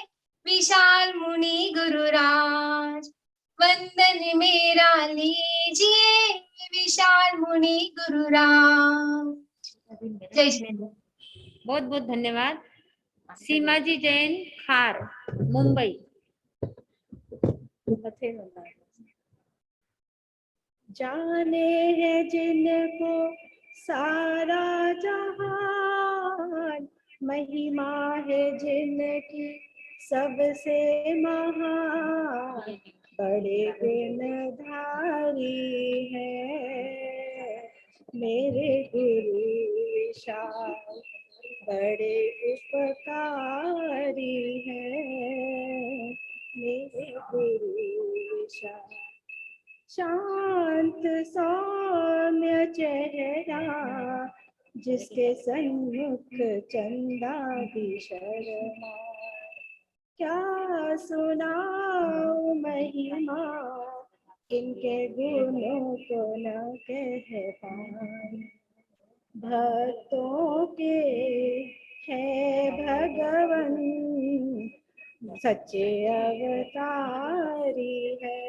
विशाल मुनि गुरुराज। वंदन मेरा लीजिए विशाल मुनि गुरुराज। जय जिनेंद्र। बहुत बहुत धन्यवाद। सीमाजी जैन, खार, मुंबई। जाने है जिनको सारा जहान, महिमा है जिनकी सबसे महान। बड़े गुणधारी है मेरे गुरु विशाल, बड़े उपकारी है मेरे गुरु विशाल। शांत सौम्य चेहरा जिसके सन्मुख चंदा भी शर्मा। क्या सुनाऊं महिमा इनके गुणों को न कह पाऊं। भक्तों के है भगवन, सच्चे अवतारी है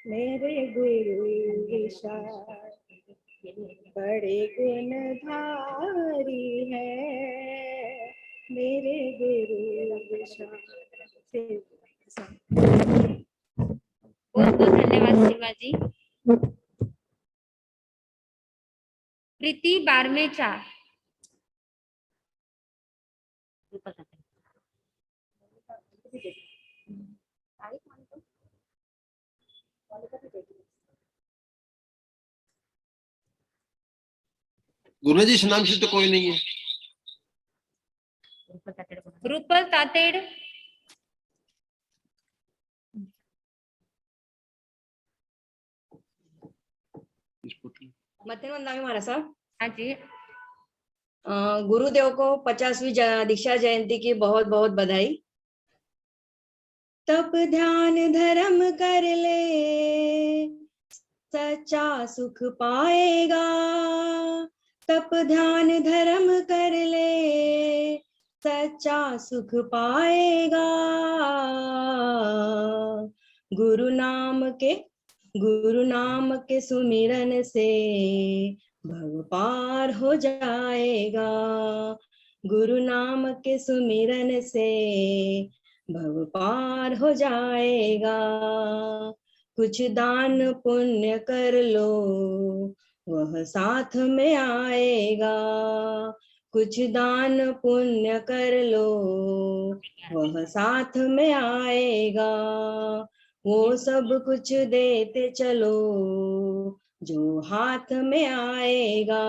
मेरे गुरु विशाल। बड़े गुणधारी है मेरे गुरु विशाल। बहुत बहुत धन्यवाद सीमा जी। प्रीति बारमेचा। गुरु जी इस नाम से तो कोई नहीं है। रूपल तातेड़। मध्य वंदना महाराज साहब। हाँ जी। गुरुदेव को 50वीं दीक्षा जयंती की बहुत बहुत बधाई। तप ध्यान धर्म कर ले सच्चा सुख पाएगा। तप ध्यान धर्म कर ले सच्चा सुख पाएगा। गुरु नाम के सुमिरन से भव पार हो जाएगा। गुरु नाम के सुमिरन से भव पार हो जाएगा। कुछ दान पुण्य कर लो वह साथ में आएगा। कुछ दान पुण्य कर लो वह साथ में आएगा। वो सब कुछ देते चलो जो हाथ में आएगा।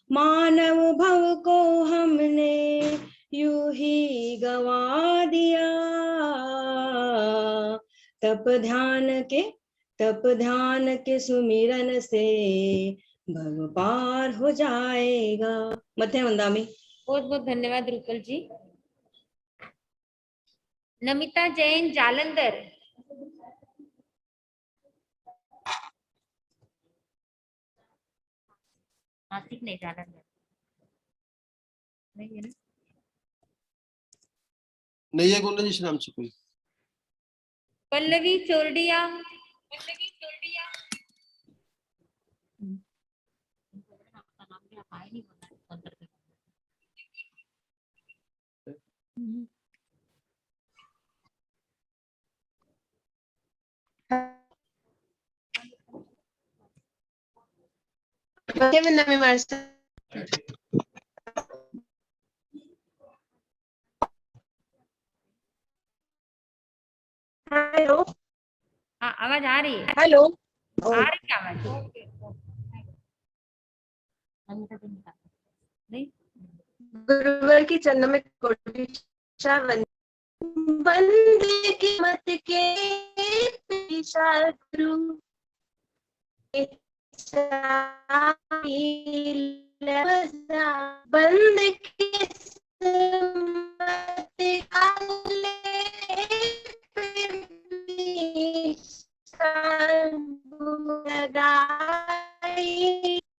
मानव भव को हमने यूं ही गवा दिया। तप ध्यान के सुमिरन से भव पार हो जाएगा। मध्य वंदामी। बहुत बहुत धन्यवाद रूपल जी। नमिता जैन, जालंधर। नासिक नहीं, जालंधर नहीं है ना। नहीं है गुरु जी इस नाम से कोई। पल्लवी चोरडिया। નવી માણસ हेलो हाँ आवाज आ रही है, हेलो आ रही है आवाज। नहीं गुरुवर के चरणों में कोटि वंदे की मत के विशाल गुरु बंद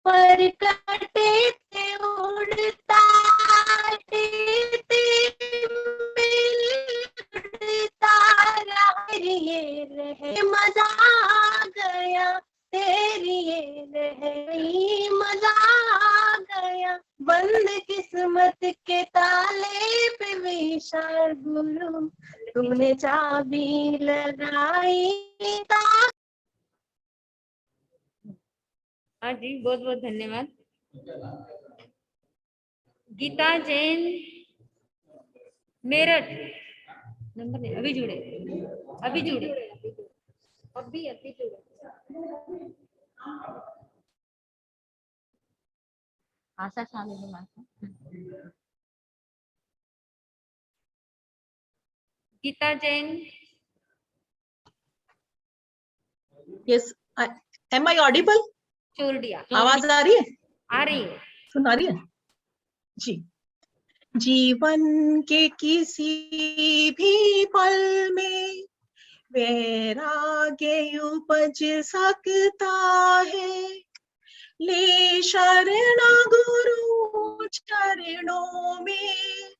पर कटे थे उड़ता ये रहे मजा आ गया तेरी ये रहे मजा आ गया बंद किस्मत के ताले पे विशाल गुरु तुमने चाबी लगाई हाँ जी, बहुत बहुत धन्यवाद। गीता जैन मेरठ, नंबर नहीं, अभी जुड़े अभी जुड़े। आशा शालिनी माता। Geeta Jain. Yes, am I audible? Chordia. आवाज आ रही है? आ रही है। सुन आ रही है जी। जीवन के किसी भी पल में वैराग्य उपज सकता है, ले शरण गुरु चरणों में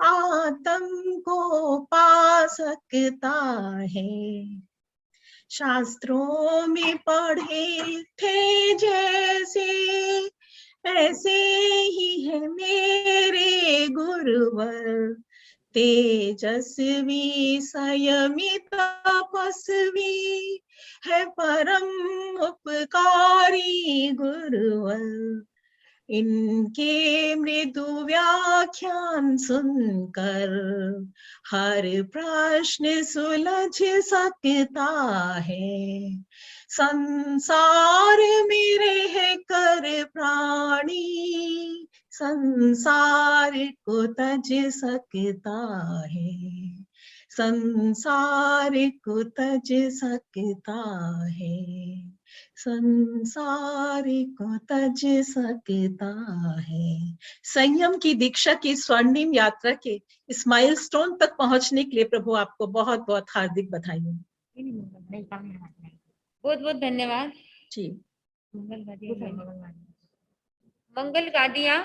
आत्म को पा सकता है। शास्त्रों में पढ़े थे जैसे ऐसे ही है मेरे गुरुवर, तेजस्वी संयमित तपस्वी है परम उपकारी गुरुवर। इनके मृदु व्याख्यान सुनकर हर प्रश्न सुलझ सकता है। संसार में रह कर प्राणी संसार को तज सकता है, संसार को तज सकता है, संसार को तज सकता है। संयम की दीक्षा की स्वर्णिम यात्रा के इस माइलस्टोन तक पहुंचने के लिए प्रभु आपको बहुत बहुत हार्दिक बधाई। बहुत बहुत धन्यवाद जी। मंगल गादियाँ।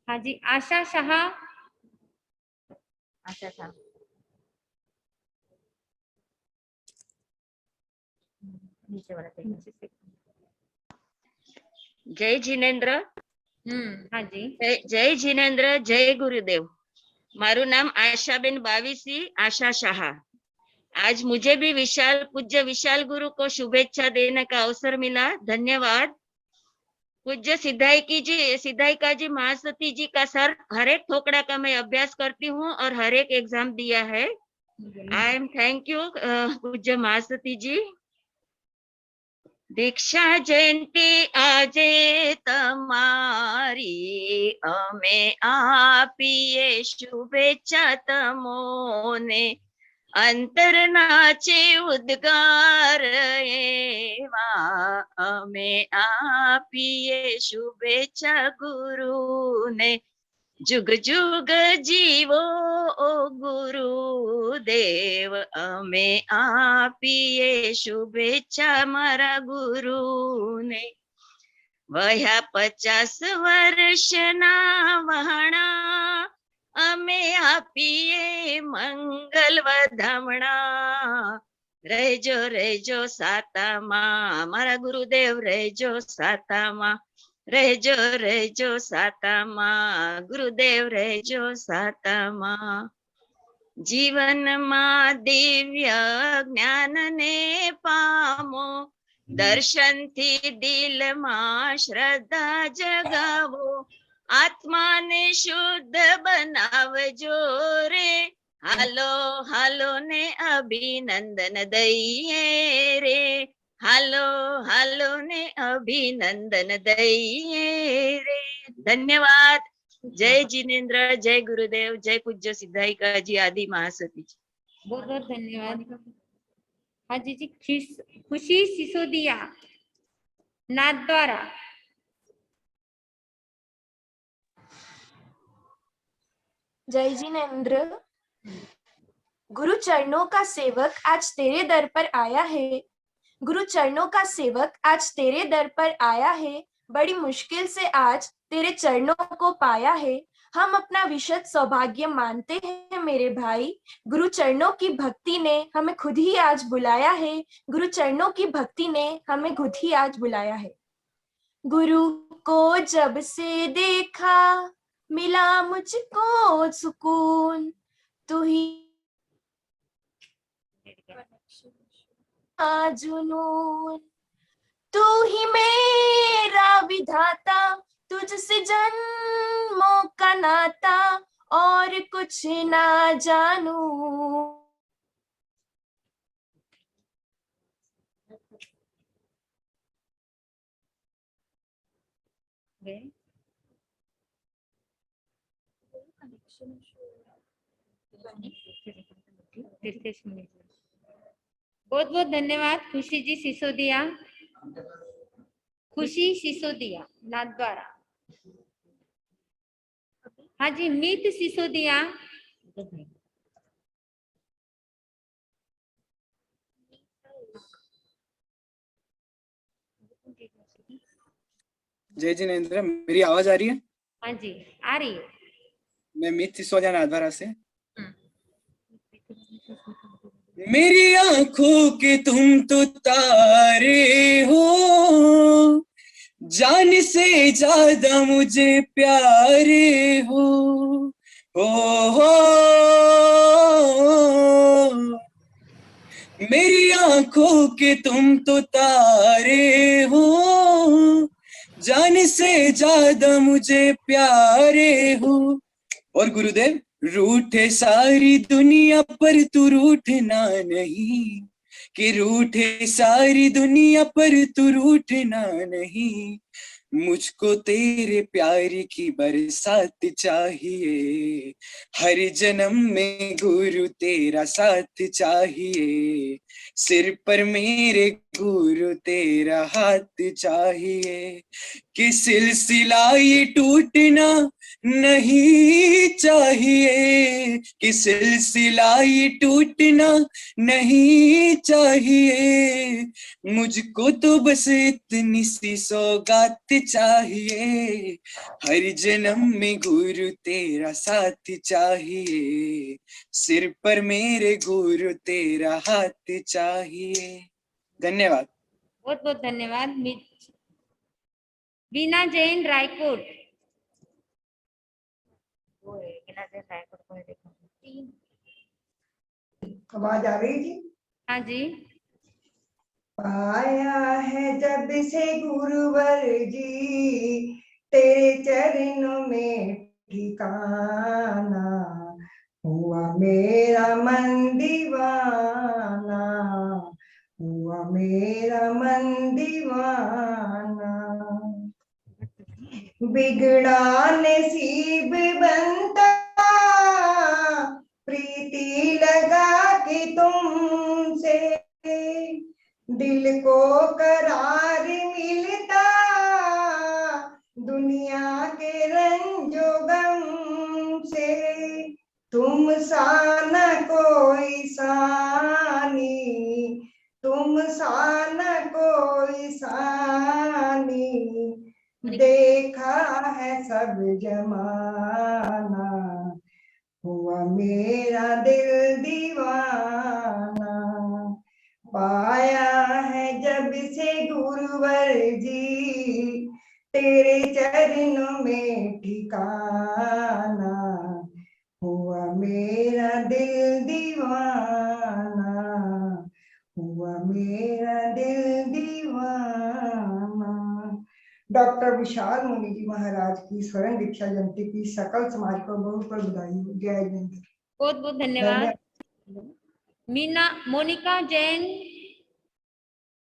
हाँ जी, आशा शाह। आशा शाह। नीचे वाला चाहिए। जय जिनेन्द्र। हाँ जी। जय जिनेन्द्र, जय गुरुदेव। मारू नाम आशाबेन बावीसी, आशा शाह। आज मुझे भी पूज्य विशाल गुरु को शुभेच्छा देने का अवसर मिला, धन्यवाद। पूज्य सिद्धाइका जी महासती जी का सर हर एक ठोकड़ा का मैं अभ्यास करती हूँ और हर एक एग्जाम दिया है। आई एम थैंक यू पूज्य महासती जी। दीक्षा जयंती आजे तमारी अमे आपीए शुभेच्छा तमोने अंतर नाचे उद्गार एवा अमे आपीए शुभेच्छा गुरु ने जुग जुग जीवो ओ गुरु देव अमे आपीए शुभेच्छा मारा गुरु ने। वह्या 50 वर्षना वहाणा अमे आपीए मंगल वधामणा। રહેજો રહેજો સાતામાં મારા ગુરુદેવ રહેજો સાતામાં રહેજો રહેજો સાતામાં, ગુરુદેવ રહેજો સાતામાં. જીવનમાં દિવ્ય જ્ઞાનને પામો, દર્શનથી દિલમાં શ્રદ્ધા જગાવો. આત્માને શુદ્ધ બનાવજો રે, હાલો હાલો ને અભિનંદન દઈએ રે, હાલો હાલો ને અભિનંદન દઈએ રે. ધન્યવાદ. जय जिनेन्द्र, जय गुरुदेव, जय पूज्य सिद्धायिका जी आदि महासती जी। बहुत बहुत धन्यवाद। हाँ जी जी, खुशी सिसोदिया नाथ द्वारा। जय जिनेन्द्र। गुरु चरणों का सेवक आज तेरे दर पर आया है, गुरु चरणों का सेवक आज तेरे दर पर आया है, बड़ी मुश्किल से आज तेरे चरणों को पाया है। हम अपना विशद सौभाग्य मानते हैं मेरे भाई, गुरु चरणों की भक्ति ने हमें खुद ही आज बुलाया है, गुरु चरणों की भक्ति ने हमें खुद ही आज बुलाया है। गुरु को जब से देखा मिला मुझको सुकून, तू ही जुनून, तू ही मेरा विधाता, तुझसे जन्मों का नाता, और कुछ ना जानू। बहुत बहुत धन्यवाद खुशी जी सिसोदिया, खुशी सिसोदिया नाथ द्वारा। हाँ जी, मीत सिसोदिया। जय जिनेन्द्र, मेरी आवाज आ रही है? हाँ जी आ रही है। मैं मीत सिसोदिया नाथद्वारा से। मेरी आंखों के तुम तो तारे हो, जान से ज्यादा मुझे प्यारे हो मेरी आंखों के तुम तो तारे हो, जान से ज्यादा मुझे प्यारे हो। और गुरुदेव, रूठे सारी दुनिया पर तू रूठना नहीं, कि रूठे सारी दुनिया पर तू रूठना नहीं। मुझको तेरे प्यार की बरसात चाहिए, हर जन्म में गुरु तेरा साथ चाहिए। सिर पर मेरे गुरु तेरा हाथ चाहिए, कि सिलसिला ये टूटना नहीं चाहिए, कि सिलसिला ये टूटना नहीं चाहिए। मुझको तो बस इतनी सी सौगात चाहिए, हर जन्म में गुरु तेरा साथ चाहिए। सिर पर मेरे गुरु तेरा हाथ चाहिए। धन्यवाद। बहुत बहुत धन्यवाद। बीना जैन रायकोट। आवाज आ रही जी? हाँ जी। पाया है जब से गुरुवर जी तेरे चरणों में ठिकाना, हुआ मेरा मन दीवाना, हुआ मेरा मन दीवाना। बिगड़ा नसीब बनता प्रीति लगा के तुमसे, दिल को करार मिलता दुनिया के रंजो गम से। तुम सा न कोई सानी, तुम सा न कोई सानी, देखा है सब जमाना, हुआ मेरा दिल दीवाना। पाया है जब से गुरुवर जी तेरे चरणों में ठिकाना, हुआ मेरा दिल दीवाना, हुआ मेरा दिल दीवाना। डॉक्टर विशाल मुनि जी महाराज की स्वर्ण दीक्षा जयंती की सकल समाज को बहुत बहुत बधाई हो। जय जिनेंद्र। बहुत बहुत धन्यवाद। मीना मोनिका जैन,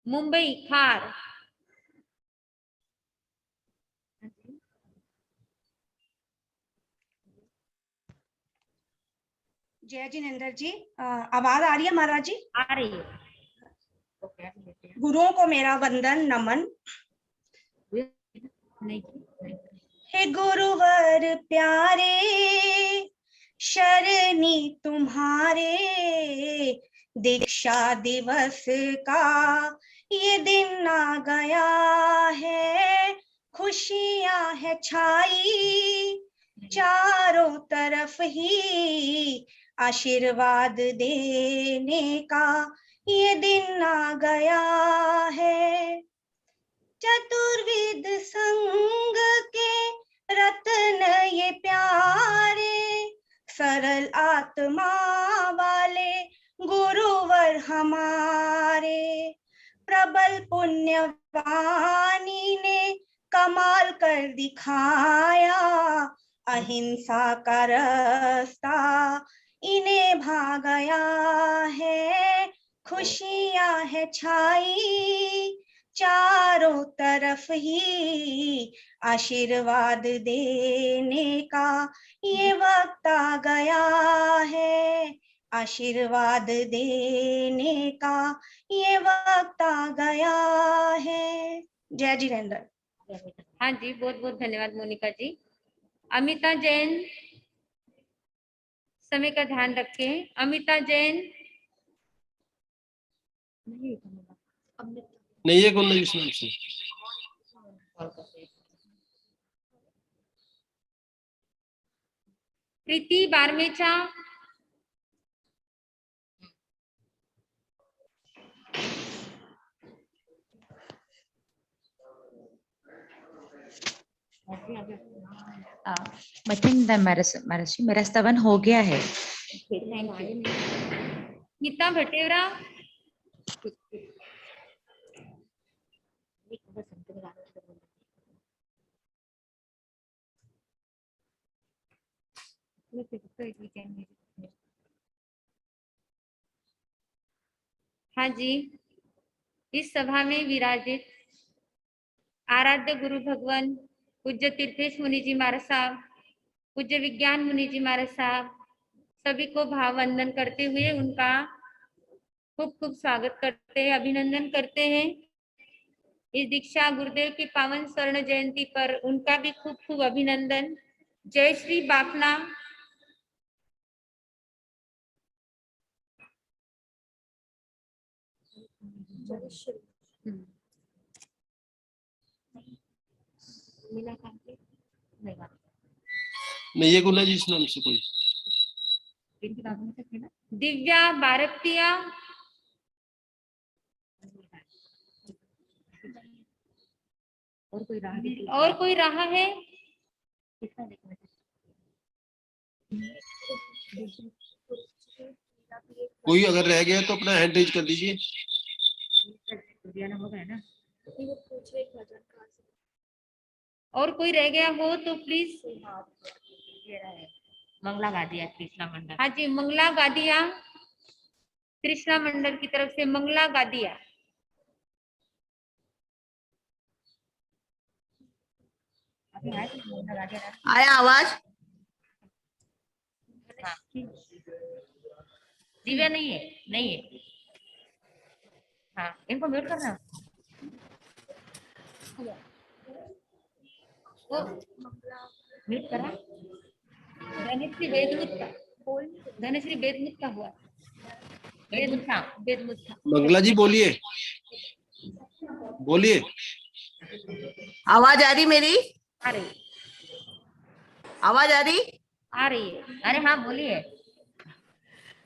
मुंबई खार। जय जिनेंद्र जी। आवाज आ रही है महाराज जी? आ रही है। गुरुओं को मेरा वंदन नमन। हे गुरुवर प्यारे, शरणी तुम्हारे, दीक्षा दिवस का ये दिन आ गया है, खुशियां है छाई चारों तरफ ही, आशीर्वाद देने का ये दिन आ गया है। चतुर्विद संग के रत्न ये प्यारे, सरल आत्मा वाले गुरुवर हमारे, प्रबल पुण्यवानी ने कमाल कर दिखाया, अहिंसा का रास्ता इन्हें भा गया है, खुशियां है छाई चारों तरफ ही, आशीर्वाद देने का ये वक्त आ गया है, आशीर्वाद देने का ये वक्त आ गया है। जय जिनेंद्र। हाँ जी, बहुत बहुत धन्यवाद मोनिका जी। अमिता जैन, समय का ध्यान रखें। अमिता जैन। नहीं है कौन जिस नाम से। प्रीति बारमेचा। मचिंदा महर्षि मेरा स्तवन हो गया है। Thank you. गीता भटेरा। हाँ जी, इस सभा में विराजित आराध्य गुरु भगवान पूज्य तीर्थेश मुनि जी महाराज साहब, पूज्य विज्ञान मुनि जी महाराज साहब, सभी को भाव वंदन करते हुए उनका खूब खूब स्वागत करते हैं, अभिनंदन करते हैं। इस दीक्षा गुरुदेव की पावन स्वर्ण जयंती पर उनका भी खूब खूब अभिनंदन। जय श्री बाफना। नहीं है कौन जिस नाम से कोई। दिव्या भारतीया। और कोई रहा है? कोई अगर रह गया तो अपना हैंड रेज कर दीजिए। और कोई रह गया हो तो प्लीज। मंगला गादिया कृष्णा मंडल। हाँ जी, मंगला गादिया कृष्णा मंडल की तरफ से मंगला गादिया। आया आवाज? हाँ। दिव्या नहीं है, नहीं है। हाँ, इनको म्यूट करना। म्यूट करा। धनश्री वेदमुत का, धनश्री वेदमुत का हुआ। वेदमुत था। मंगला जी बोलिए, बोलिए। आवाज आ रही मेरी? आ रही। आवाज आ रही? आ रही है। अरे हाँ बोलिए।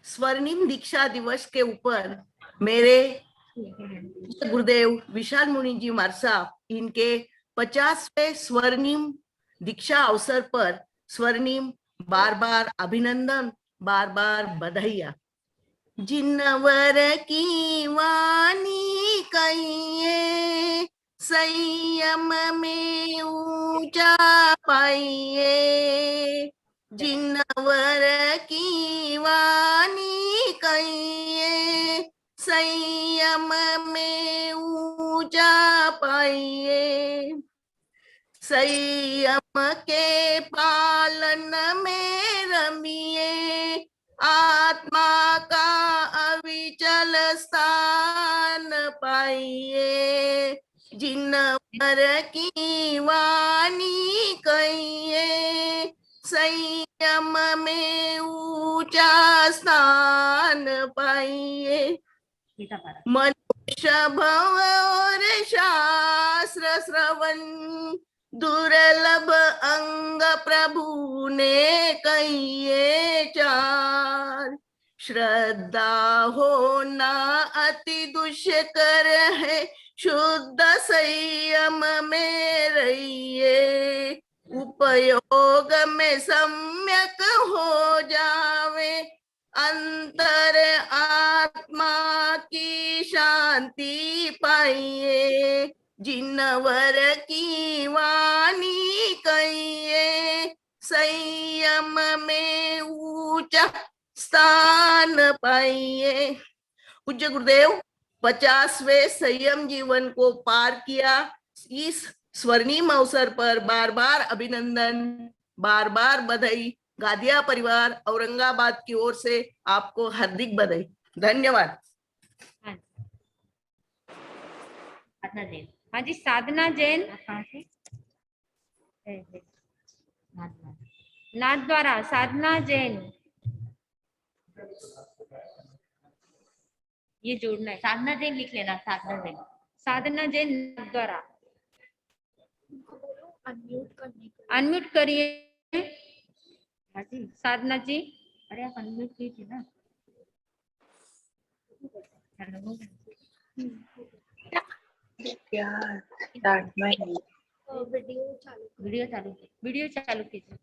स्वर्णिम दीक्षा दिवस के ऊपर मेरे गुरुदेव विशाल मुनि जी महाराज साहब, इनके 50वें स्वर्णिम दीक्षा अवसर पर स्वर्णिम बार बार अभिनंदन, बार बार बधाइयाँ। जिन्नवर की वाणी कहिए, संयम में ऊंचा पाइए। जिन्नवर की वाणी कहिए, संयम में ऊंचा पाइए। संयम के पालन में रमिए, आत्मा का अविचल स्थान पाइए। जिन्नवर की वाणी कहिए, संयम में ऊंचा स्थान पाइए। मनुष्य भव और शास्त्र श्रवण, दुर्लभ अंग प्रभु ने कहिए चार। श्रद्धा होना अति दुष्कर है, शुद्ध संयम में रहिए। उपयोग में सम्यक हो जावे, अंतर आत्मा की शांति पाइए। जिन्नवर की वाणी कहिए, संयम में ऊंचा स्थान पाइए। पूज्य गुरुदेव 50वें संयम जीवन को पार किया। इस स्वर्णिम अवसर पर बार बार अभिनंदन, बार बार बधाई। गादिया परिवार औरंगाबाद की ओर से आपको हार्दिक बधाई। धन्यवाद। हाँ जी, साधना जैन नाथद्वारा। साधना जैन, ये जोड़ना है। साधना जैन लिख लेना। साधना जैन, साधना जैन नाथद्वारा। अनम्यूट करिए साधना जी। अरे आप अनम्यूट कीजिए ना। वीडियो चालू कीजिए।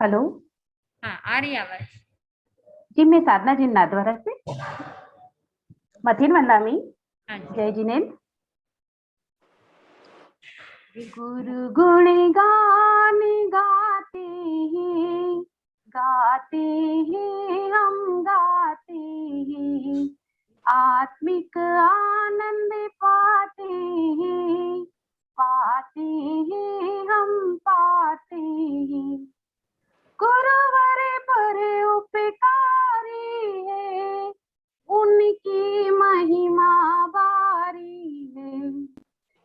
हेलो, हाँ आ रही आवाज जी। मैं साधना जी नाथद्वारा से मथिन वंदामी। जय जिनेन्द्र। गुरु गुण गान गाते हैं, गाते हैं हम गाते हैं, आत्मिक आनंद पाते हैं, पाते हैं हम पाते हैं। गुरुवर पर उपकारी है, उनकी महिमा बारी है।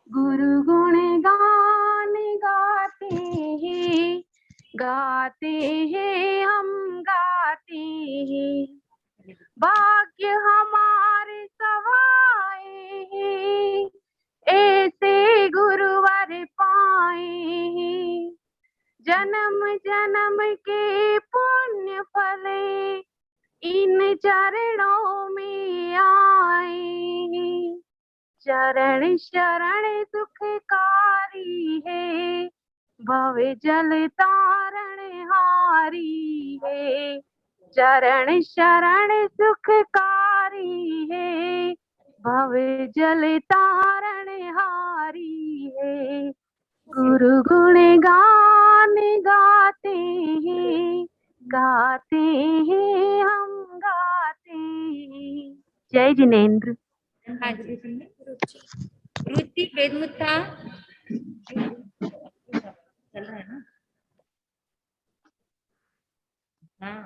गुरु गुण गान गाते हैं, गाते हैं हम गाते हैं। भाग्य हमारे सवाए हैं, ऐसे गुरुवर पाए हैं। जन्म जन्म के पुण्य फले इन चरणों में आए हैं। चरण शरण सुखकारी है, भव जल तारण हारी है। चरण शरण सुखकारी है, भव जल तारण हारी है। गुरु गुण गान गाते हैं, गाते हैं हम गाते हैं। जय जिनेन्द्र। हाँ जी, रुचि वेदमुत्था चल रहा है ना। हाँ,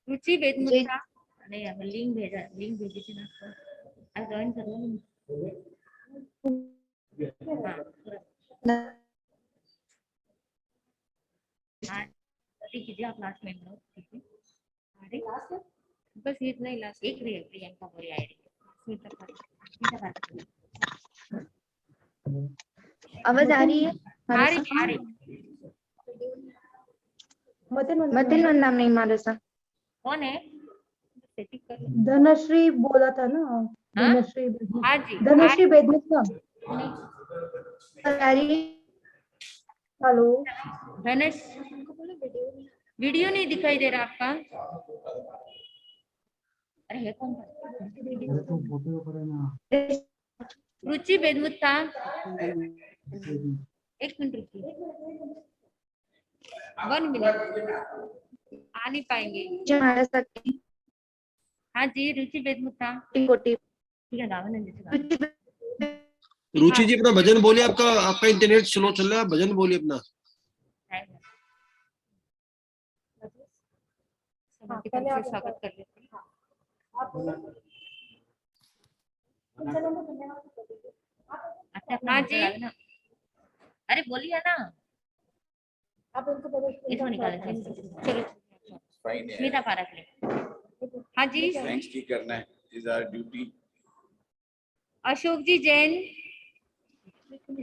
रुचि वेदमुत्था। नहीं, अब लिंक भेजी थी ना। आज ज्वाइन कर लो। हाँ, कीजिए आप लास्ट में। अरे बस इतना ही लास्ट। एक प्रियंका बोली आईडी। आवाज आ रही है? आ रही। मतिन वंदना नहीं मारे सा। कौन है? सेटिंग कर धनश्री बोला था ना, हाँ? धनश्री हाँ जी धनश्री बेदमित का। हेलो धनेश, वीडियो नहीं दिखाई दे रहा आपका। अरे ये कौन रुचि बेदमुत था। एक मिनट रुकिए, 1 मिनट, आ नहीं पाएंगे। हाँ जी, रुचि बेदमुत था। ठीक है, गावन रुचि जी अपना भजन बोलिए। आपका इंटरनेट स्लो चल रहा है, भजन बोलिए अपना। स्वागत कर लेते हैं। अच्छा हाँ जी, अरे बोलिए ना। आप उनको इसको निकालें। चलो स्मिता पारक ले। हाँ जी, थैंक्स की करना है, इज आवर ड्यूटी। अशोक जी जैन,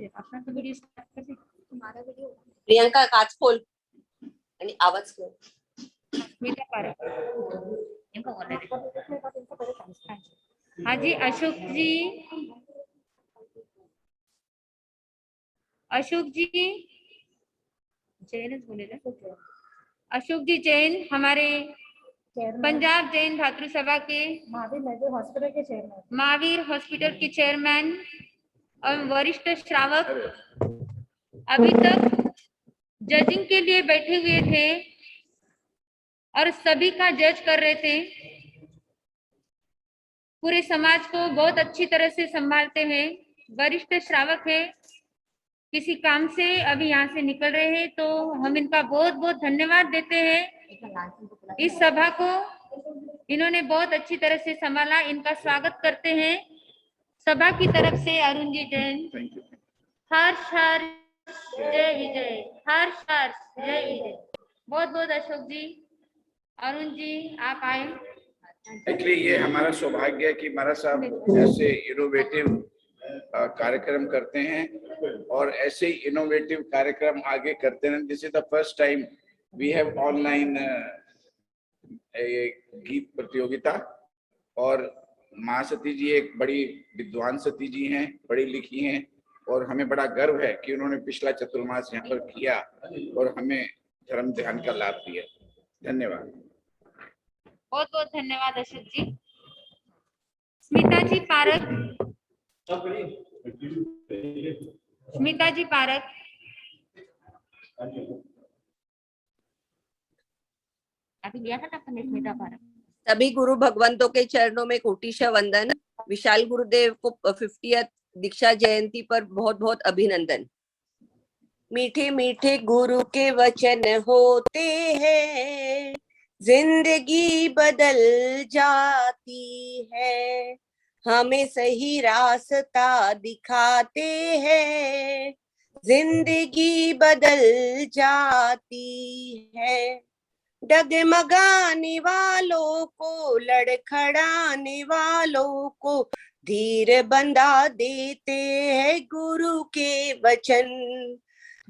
अपना तो वीडियो स्टार्ट कर दे। तुम्हारा वीडियो प्रियंका काच खोल आणि आवाज कर। स्मिता पारक इनको ऑलरेडी। हाँ जी, अशोक जी, अशोक जी जैन बोलेगा। अशोक जी जैन हमारे पंजाब जैन भातृ सभा के महावीर हॉस्पिटल के चेयरमैन और वरिष्ठ श्रावक अभी तक जजिंग के लिए बैठे हुए थे और सभी का जज कर रहे थे। पूरे समाज को बहुत अच्छी तरह से संभालते हैं। वरिष्ठ श्रावक है, किसी काम से अभी यहाँ से निकल रहे हैं, तो हम इनका बहुत बहुत धन्यवाद देते हैं। इस सभा को इन्होंने बहुत अच्छी तरह से संभाला, इनका स्वागत करते हैं सभा की तरफ से। अरुण जी जैन, हर्ष हर्ष जय विजय, हर्ष हर्ष जय विजय। बहुत बहुत अशोक जी, अरुण जी आप आए। एक्चुअली ये हमारा सौभाग्य है कि महाराज साहब ऐसे इनोवेटिव कार्यक्रम करते हैं और ऐसे ही इनोवेटिव कार्यक्रम आगे करते हैं। This is the first time we have online गीत प्रतियोगिता, और माँ सती जी एक बड़ी विद्वान सती जी हैं, पढ़ी लिखी हैं, और हमें बड़ा गर्व है कि उन्होंने पिछला चतुर्मास यहाँ पर किया और हमें धर्म ध्यान का लाभ दिया। धन्यवाद, बहुत बहुत धन्यवाद अशोक जी। स्मिता जी पारक, स्मिता जी पारक, अभी लिया था ना आपने स्मिता पारक। सभी गुरु भगवंतों के चरणों में कोटिशा वंदन। विशाल गुरुदेव को 50th दीक्षा जयंती पर बहुत बहुत अभिनंदन। मीठे मीठे गुरु के वचन होते हैं, जिंदगी बदल जाती है, हमें सही रास्ता दिखाते हैं, जिंदगी बदल जाती है। डगमगाने वालों को, लड़खड़ाने वालों को धीर बंधा देते हैं गुरु के वचन।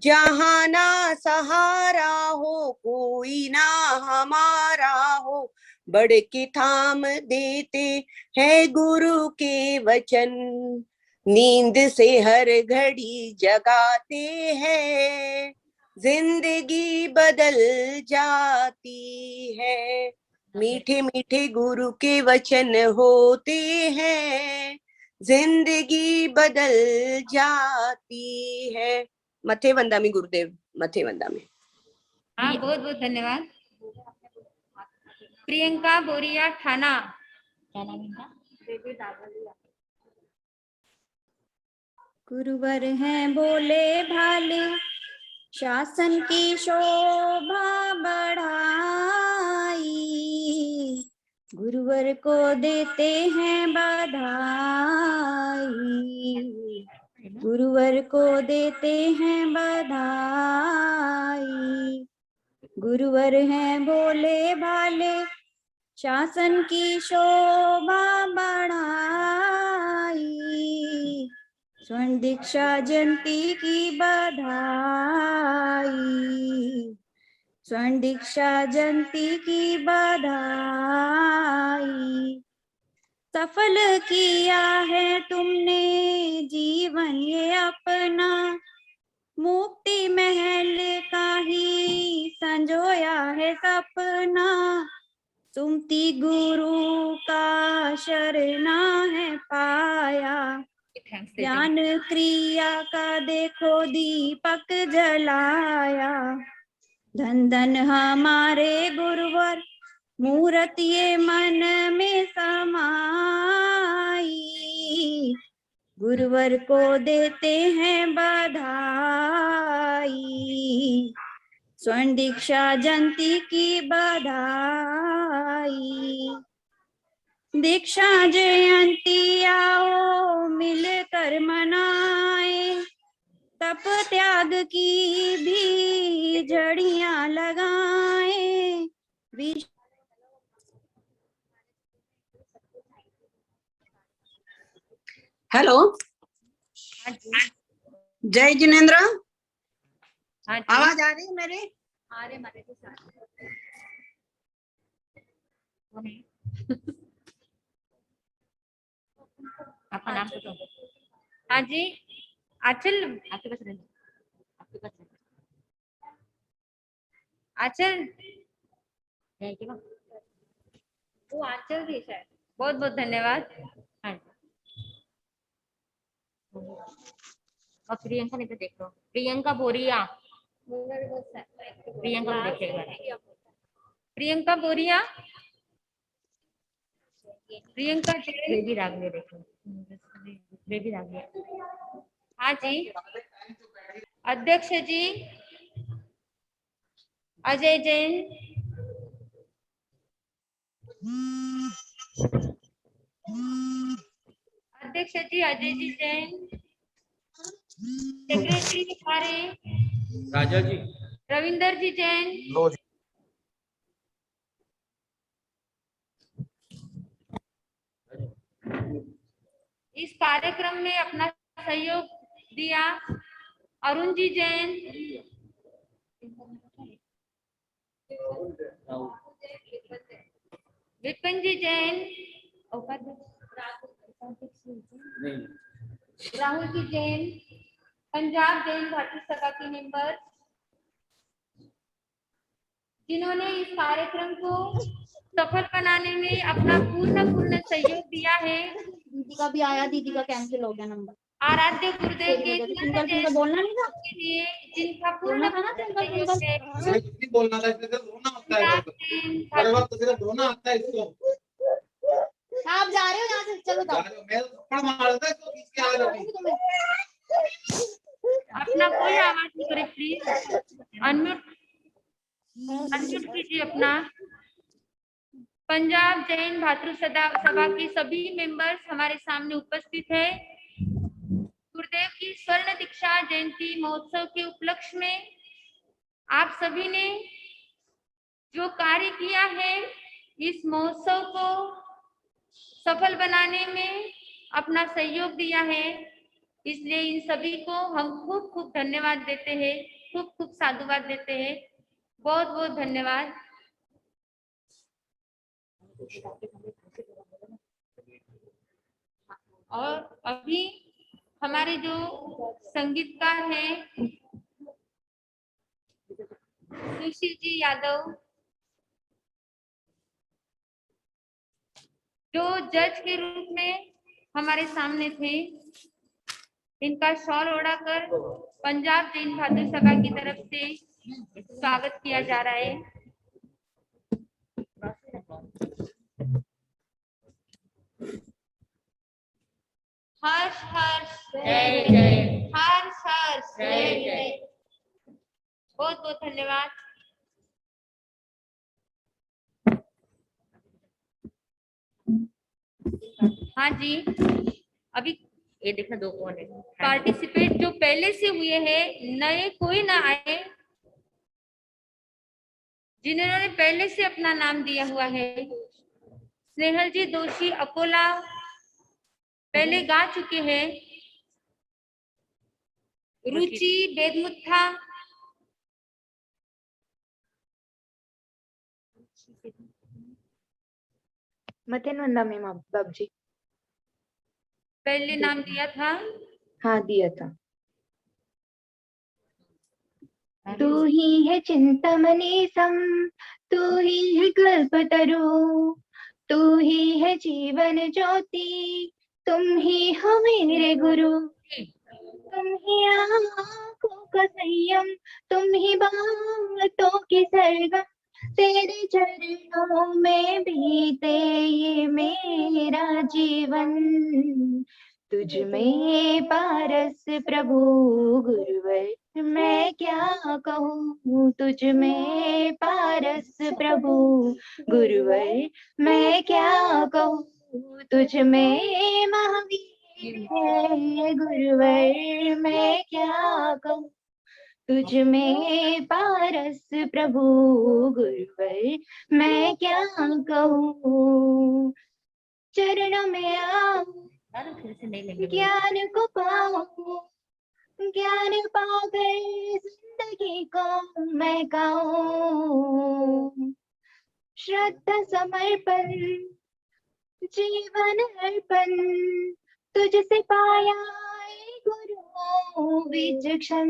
जहाँ ना सहारा हो, कोई ना हमारा हो, बढ़ के थाम देते हैं गुरु के वचन। नींद से हर घड़ी जगाते हैं, जिंदगी बदल जाती है। मीठे मीठे गुरु के वचन होते हैं, जिंदगी बदल जाती है। मथे वंदामी गुरुदेव, मथे वंदामी। हाँ बहुत बहुत धन्यवाद। प्रियंका बोरिया थाना, गुरुवर हैं बोले भाले, शासन की शोभा बढ़ाई, गुरुवर को देते हैं बधाई, गुरुवर को देते हैं बधाई। गुरुवर हैं भोले भाले, शासन की शोभा बढ़ाई, स्वर्ण दीक्षा जयंती की बधाई, स्वर्ण दीक्षा जयंती की बधाई। सफल किया है तुमने जीवन ये अपना, मुक्ति महल का ही संजोया है सपना। सुमति गुरु का शरणा है पाया, ज्ञान क्रिया का देखो दीपक जलाया। धन धन हमारे गुरुवर मूरत ये मन में समाई, गुरुवर को देते हैं बधाई, स्वर्ण दीक्षा जयंती की बधाई। दीक्षा जयंती आओ मिलकर मनाए, तप त्याग की भी जड़ियां लगाए। हेलो, जय जिनेन्द्र, आवाज आ रही है मेरी? आ रहे हमारे के साथ। आपका नाम बताओ। हाँ जी, आंचल आपके पास रहना, आपके पास आंचल वो आंचल भी शायद। बहुत बहुत धन्यवाद। हाँ और प्रियंका ने तो देख लो, प्रियंका बोरिया, प्रियंका को देखेगा, प्रियंका बोरिया, प्रियंका बेबी रागले देखो, बेबी रागले। हाँ जी, अध्यक्ष जी अजय जैन, अध्यक्ष जी अजय जी जैन, सेक्रेटरी हमारे राजा जी, रविंदर जी जैन, इस कार्यक्रम में अपना सहयोग दिया अरुण जी जैन, विपिन जी जैन, राहुल जी जैन, पंजाब जैन भारतीय सभा के मेंबर, जिन्होंने इस कार्यक्रम को सफल बनाने में अपना पूर्ण सहयोग दिया है। दीदी का भी आया, दीदी का कैंसिल हो गया नंबर। आराध्य गुरुदेव के बोलना नहीं था के लिए जिनका पूर्ण बोलना था सहयोग है। बोलना था, इसलिए रोना आता है, हर वक्त सिर्फ रोना आता है इसको। आप जा रहे हो यहाँ से, चलो जाओ। मैं थप्पड़ मार देता इसको, खींच के आ रहा हूं। अपना कोई आवाज नहीं करे प्लीज, अनम्यूट कीजिए अपना। पंजाब जैन भातृ सभा की सभी मेंबर्स हमारे सामने उपस्थित है। गुरुदेव की स्वर्ण दीक्षा जयंती महोत्सव के उपलक्ष्य में आप सभी ने जो कार्य किया है, इस महोत्सव को सफल बनाने में अपना सहयोग दिया है, इसलिए इन सभी को हम खूब खूब धन्यवाद देते हैं, खूब खूब साधुवाद देते हैं। बहुत बहुत धन्यवाद। और अभी हमारे जो संगीतकार हैं सुशील जी यादव, जो जज के रूप में हमारे सामने थे, इनका शॉल ओढ़ाकर पंजाब जैन भातृ सभा की तरफ से स्वागत किया जा रहा है। हर्ष हर्ष जय जय, हर्ष हर्ष जय जय। बहुत बहुत धन्यवाद। हाँ जी, अभी ये देखना दो कौन है पार्टिसिपेट जो पहले से हुए हैं, नए कोई ना आए। जिन्होंने पहले से अपना नाम दिया हुआ है, स्नेहल जी दोषी अकोला पहले गा चुके हैं। रुचि बेदमुत्था, मतेन वंदा मैम बाबजी। पहले नाम दिया था। हाँ दिया था। तू ही है चिंतामणि सम, तू ही है कल्पतरु, तू ही है जीवन ज्योति, तुम ही हो मेरे गुरु। तुम ही आँखों का संयम, तुम ही बातों की सरगम, तेरे चरणों में बीते ये मेरा जीवन। तुझ में पारस प्रभु गुरुवर मैं क्या कहूँ, तुझ में पारस प्रभु गुरुवर मैं क्या कहूँ, तुझ में महावीर है गुरुवर मैं क्या कहूँ, तुझ में पारस प्रभु गुरुवर मैं क्या कहूँ। चरणों में आऊं ज्ञान को पाऊं, ज्ञान पाकर जिंदगी को मैं गाऊं। श्रद्धा समर्पण जीवन अर्पण, तुझसे पाया है गुरु विचक्षण।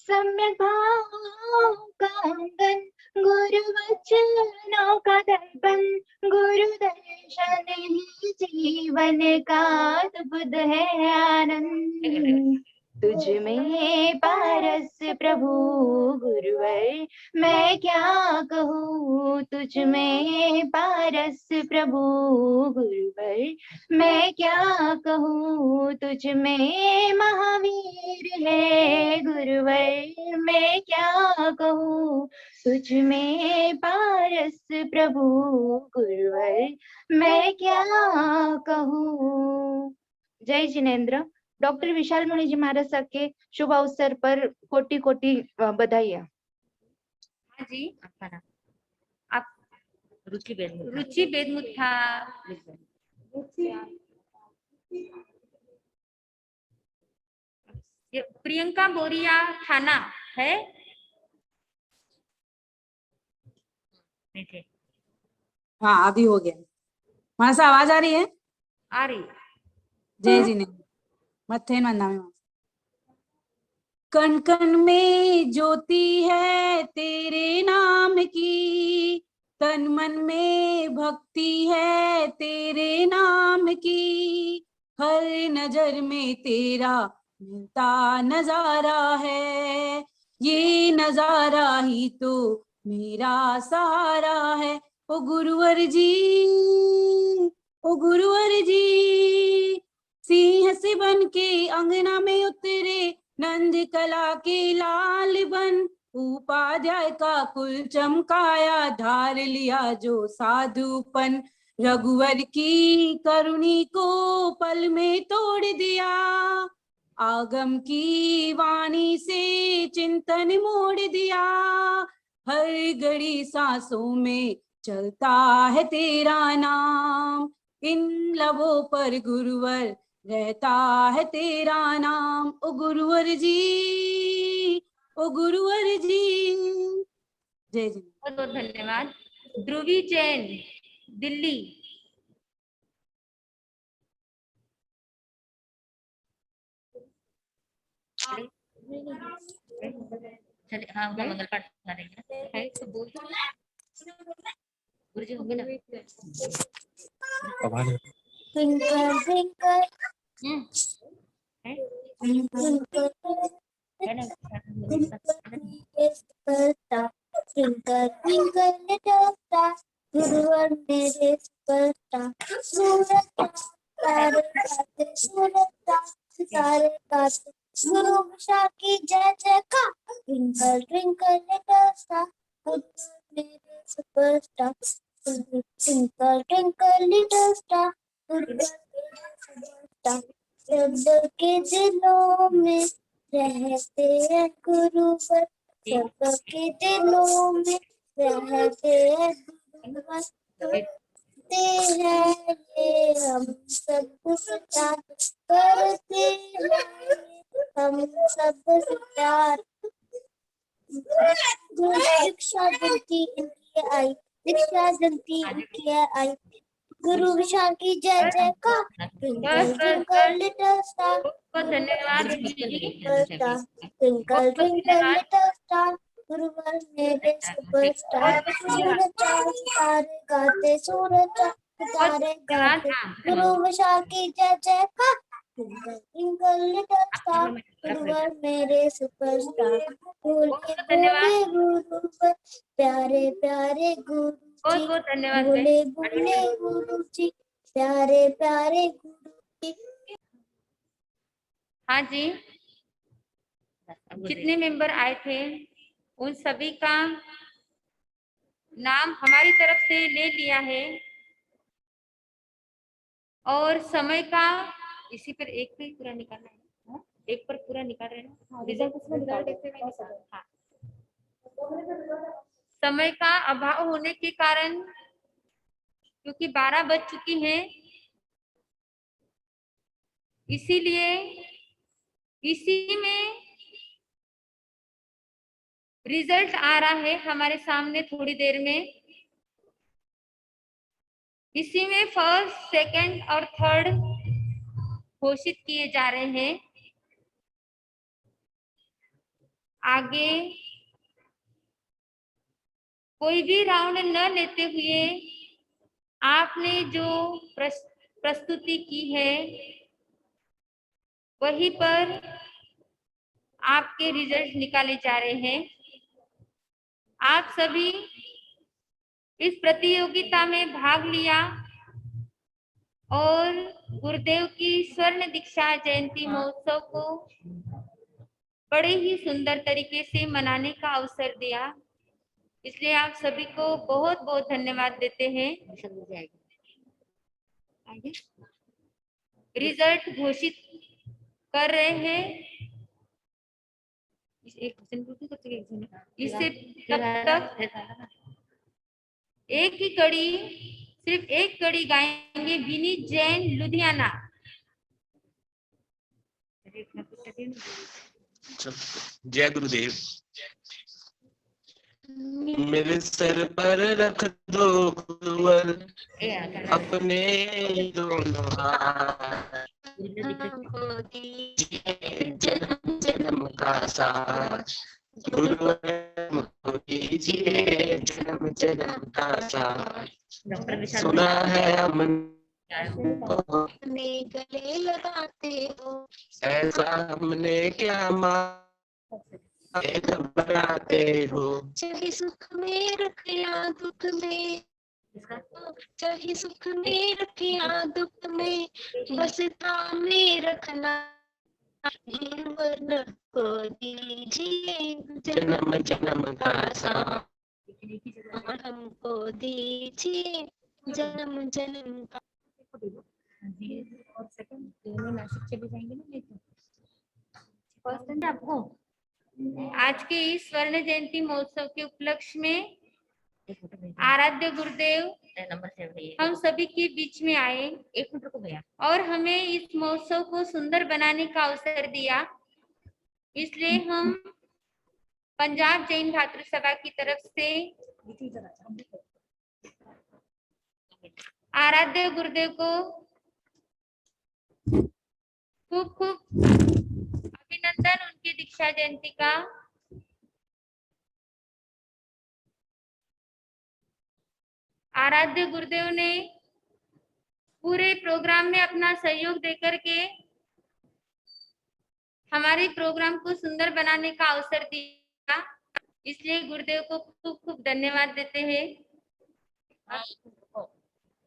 सम्यक भाव का अंगन, गुरु वचनों का दर्पण, गुरु दर्शन ही जीवन का अद्भुत है आनंद। तुझ में पारस प्रभु गुरुवर मैं क्या कहूँ, तुझ में पारस प्रभु गुरुवर मैं क्या कहूँ, तुझ में महावीर है गुरुवर मैं क्या कहूँ, तुझ में पारस प्रभु गुरुवर मैं क्या कहूँ। जय जिनेन्द्र। डॉक्टर विशाल मुनि जी महाराज साहब के शुभ अवसर पर कोटि कोटि बधाइयाँ। हाँ जी, आपका नाम? आप रुचि बेद रुचि बेदमुथा। ये प्रियंका बोरिया थाना है। हाँ अभी हो गया। वहां से आवाज आ रही है? आ रही। जय जी ने मत्थे नाम। कण कण में ज्योति है तेरे नाम की, तन मन में भक्ति है तेरे नाम की, हर नजर में तेरा मिलता नजारा है, ये नजारा ही तो मेरा सहारा है। ओ गुरुवर जी, ओ गुरुवर जी, सिंह से बन के अंगना में उतरे, नंद कला के लाल बन, उपाध्याय का कुल चमकाया, धार लिया जो साधुपन, रघुवर की करुणी को पल में तोड़ दिया, आगम की वाणी से चिंतन मोड़ दिया, हर घड़ी सांसों में चलता है तेरा नाम, इन लबों पर गुरुवर रहता है तेरा नाम। ओ गुरुवर जी, ओ गुरुवर जी। जय जी। बहुत बहुत धन्यवाद। ध्रुवी जैन दिल्ली। चलिए हाँ उनका मंगल पाठ कर रही है तो बोल दो गुरु जी होंगे ना। Twinkle, twinkle, twinkle, twinkle, little star, गुरुवर मेरे सुपरस्टार, सूरज तारे गाते, सूरज तारे गाते, गुरु विशाल की जय जयकार, ट्विंकल ट्विंकल लिटिल स्टार, गुरुवर मेरे superstar, twinkle twinkle little star, गुरुवर मेरे सुपरस्टार, सबके दिलों में रहते हैं गुरुवर, सबके दिलों में रहते हैं गुरुवर, करते हैं ये हम सब प्यार, करते हैं हम सब प्यार। दीक्षा जलती इनकी आई, दीक्षा जलती इनकी आई, गुरु विशाल की जय जयकार। ट्विंकल ट्विंकल लिटिल स्टार, धन्यवाद ट्विंकल ट्विंकल लिटिल स्टार, गुरुवर मेरे सुपरस्टार। सूरज चांद सितारे गाते, सूरज चांद सितारे गाते, गुरु विशाल की जय जयकार। ट्विंकल ट्विंकल लिटिल स्टार, गुरुवर मेरे सुपरस्टार। बोले बोले गुरु पर प्यारे प्यारे गुरु जी, बोले बोले गुरु जी प्यारे प्यारे गुरु जी। हाँ जी, जितने मेंबर आए थे उन सभी का नाम हमारी तरफ से ले लिया है और समय का इसी पर एक पे पूरा निकालना है, एक पर पूरा निकाल रहे हैं रिजल्ट। हाँ, समय का अभाव होने के कारण क्योंकि 12 बज चुकी हैं, इसीलिए इसी में रिजल्ट आ रहा है हमारे सामने थोड़ी देर में। इसी में फर्स्ट, सेकंड और थर्ड घोषित किए जा रहे हैं। आगे कोई भी राउंड न लेते हुए आपने जो प्रस्तुति की है वहीं पर आपके रिजल्ट निकाले जा रहे हैं। आप सभी इस प्रतियोगिता में भाग लिया और गुरुदेव की स्वर्ण दीक्षा जयंती महोत्सव को बड़े ही सुंदर तरीके से मनाने का अवसर दिया, इसलिए आप सभी को बहुत बहुत धन्यवाद देते हैं। रिजल्ट घोषित कर रहे हैं। इससे तब तक एक ही कड़ी, सिर्फ एक कड़ी गाएंगे विनीत जैन लुधियाना। जय गुरुदेव। मेरे सर पर रख दो गुरुवर अपने दोनों हाथ, जन्म जन्म का साथ, गुरुवर मुझको दीजिए जन्म जन्म का साथ। सुना है हमने गले लगाते हो, ऐसा हमने क्या घबराते हो। चाहे सुख में रख या दुख में, चाहे सुख में रख या दुख में, बस थामे रखना वर्ण को दीजिए जन्म जन्म का साथ, हमको दीजिए जन्म जन्म का। और सेकंड नासिक चले जाएंगे ना, नहीं तो फर्स्ट आपको आज के इस स्वर्ण जयंती महोत्सव के उपलक्ष्य में आराध्य गुरुदेव हम सभी के बीच में आए और हमें इस महोत्सव को सुंदर बनाने का अवसर दिया। इसलिए हम पंजाब जैन भातृ सभा की तरफ से आराध्य गुरुदेव को खूब खूब अभिनंदन उनकी दीक्षा जयंती का। आराध्य गुरुदेव ने पूरे प्रोग्राम में अपना सहयोग देकर के हमारे प्रोग्राम को सुंदर बनाने का अवसर दिया, इसलिए गुरुदेव को खूब खूब धन्यवाद देते हैं।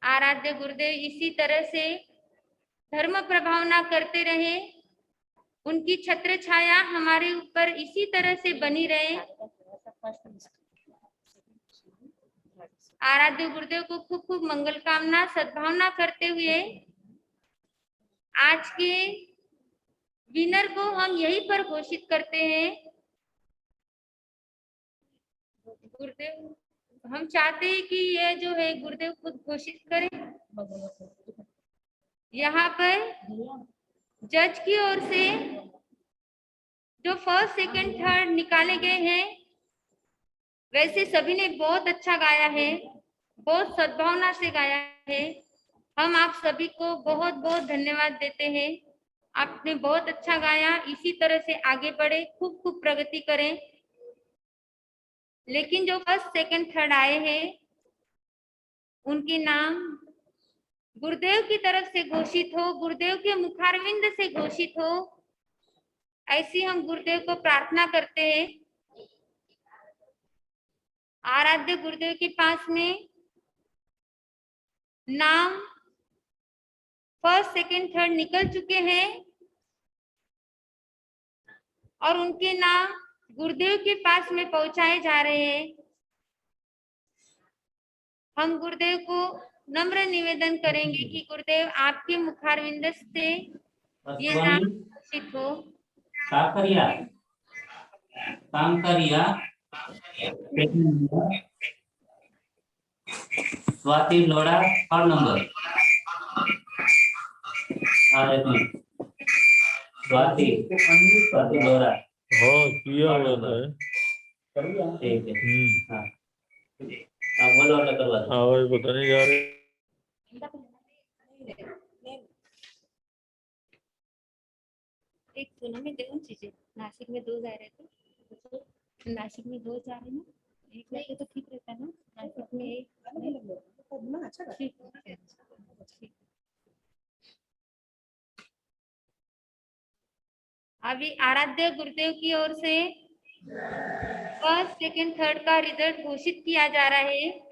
आराध्य गुरुदेव इसी तरह से धर्म प्रभावना करते रहे, उनकी छत्र छाया हमारे ऊपर इसी तरह से बनी रहे। आराध्य गुरुदेव को खूब खूब मंगल कामना सद्भावना करते हुए आज के विनर को हम यहीं पर घोषित करते हैं। गुरुदेव, हम चाहते हैं कि यह जो है गुरुदेव खुद घोषित करें। यहाँ पर जज की ओर से जो फर्स्ट, सेकंड, थर्ड निकाले गए हैं, वैसे सभी ने बहुत अच्छा गाया है, बहुत सद्भावना से गाया है, हम आप सभी को बहुत बहुत धन्यवाद देते हैं। आपने बहुत अच्छा गाया, इसी तरह से आगे बढ़े, खूब खूब प्रगति करें। लेकिन जो फर्स्ट सेकंड थर्ड आए हैं उनके नाम गुरुदेव की तरफ से घोषित हो, गुरुदेव के मुखारविंद से घोषित हो, ऐसी हम गुरुदेव को प्रार्थना करते हैं। आराध्य गुरुदेव के पास में नाम फर्स्ट सेकंड थर्ड निकल चुके हैं और उनके नाम गुरुदेव के पास में पहुंचाए जा रहे हैं। हम गुरुदेव को नम्र निवेदन करेंगे कि गुरुदेव आपके मुखारविंद से ये नाम घोषित हो। कांकरिया स्वाति लोड़ा और नंबर स्वाति लोड़ा। हाँ किया हुआ है। ठीक है। हाँ बोलो वाला करवा दो। आवाज पता नहीं जा रही। एक सुना में देखो चीजें, नासिक में 2 जा रहे थे, नासिक में 2 जा रहे ना, एक जाते तो ठीक रहता ना, नासिक में 1 अच्छा ठीक है। अभी आराध्य गुरुदेव की ओर से फर्स्ट सेकंड थर्ड का रिजल्ट घोषित किया जा रहा है।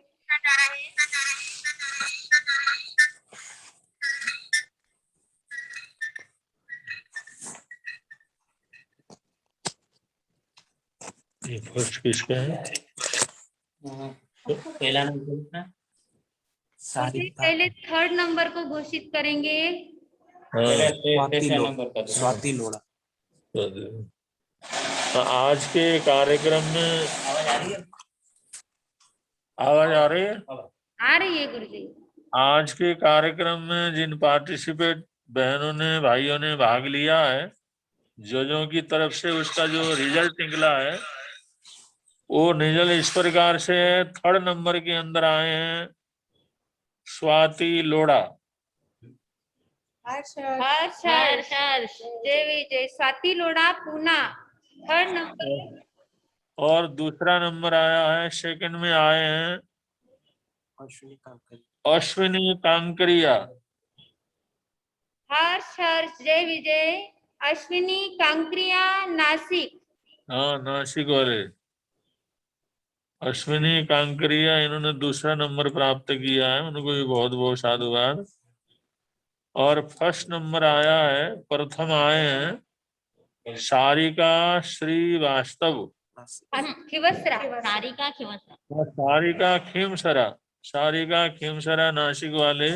ये फर्स्ट किसका है? पहला नंबर पहले थर्ड नंबर को घोषित करेंगे। स्वाति लोड़ा। तो आज के कार्यक्रम में आवाज आ रही है? आ रही है गुरुजी। आज के कार्यक्रम में जिन पार्टिसिपेट बहनों ने भाइयों ने भाग लिया है, जजों की तरफ से उसका जो रिजल्ट निकला है वो रिजल्ट इस प्रकार से थर्ड नंबर के अंदर आए हैं स्वाति लोड़ा। जय विजय स्वाति लोड़ा पूना थर्ड नंबर। और दूसरा नंबर आया है, सेकंड में आए हैं अश्विनी कांकरिया। हर्ष जय विजय अश्विनी कांकरिया नासिक। हाँ नासिक वाले अश्विनी कांकरिया, इन्होंने दूसरा नंबर प्राप्त किया है, उनको भी बहुत बहुत साधुवाद। और फर्स्ट नंबर आया है, प्रथम आए हैं सारिका श्रीवास्तव। सारिका खिमसरा नासिक वाले,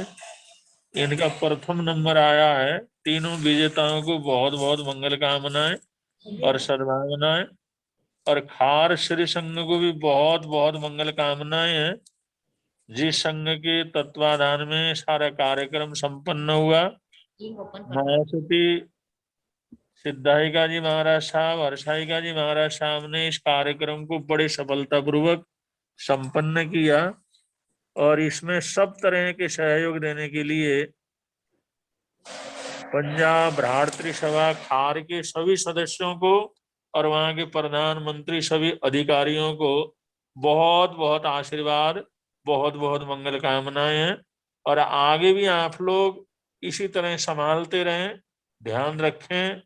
इनका प्रथम नंबर आया है। तीनों विजेताओं को बहुत बहुत मंगल कामनाएं और सद्भावनाएं। और खार श्री संघ को भी बहुत बहुत मंगल कामनाएं हैं, जिस संघ के तत्वाधान में सारा कार्यक्रम संपन्न हुआ। महासती सिद्धायिका जी महाराज साहब, हर्षायिका जी महाराज साहब ने इस कार्यक्रम को बड़े सफलतापूर्वक संपन्न किया। और इसमें सब तरह के सहयोग देने के लिए पंजाब भ्रातृ सभा खार के सभी सदस्यों को और वहां के प्रधानमंत्री सभी अधिकारियों को बहुत बहुत आशीर्वाद, बहुत बहुत मंगल कामनाएं हैं। और आगे भी आप लोग इसी तरह संभालते रहें, ध्यान रखें।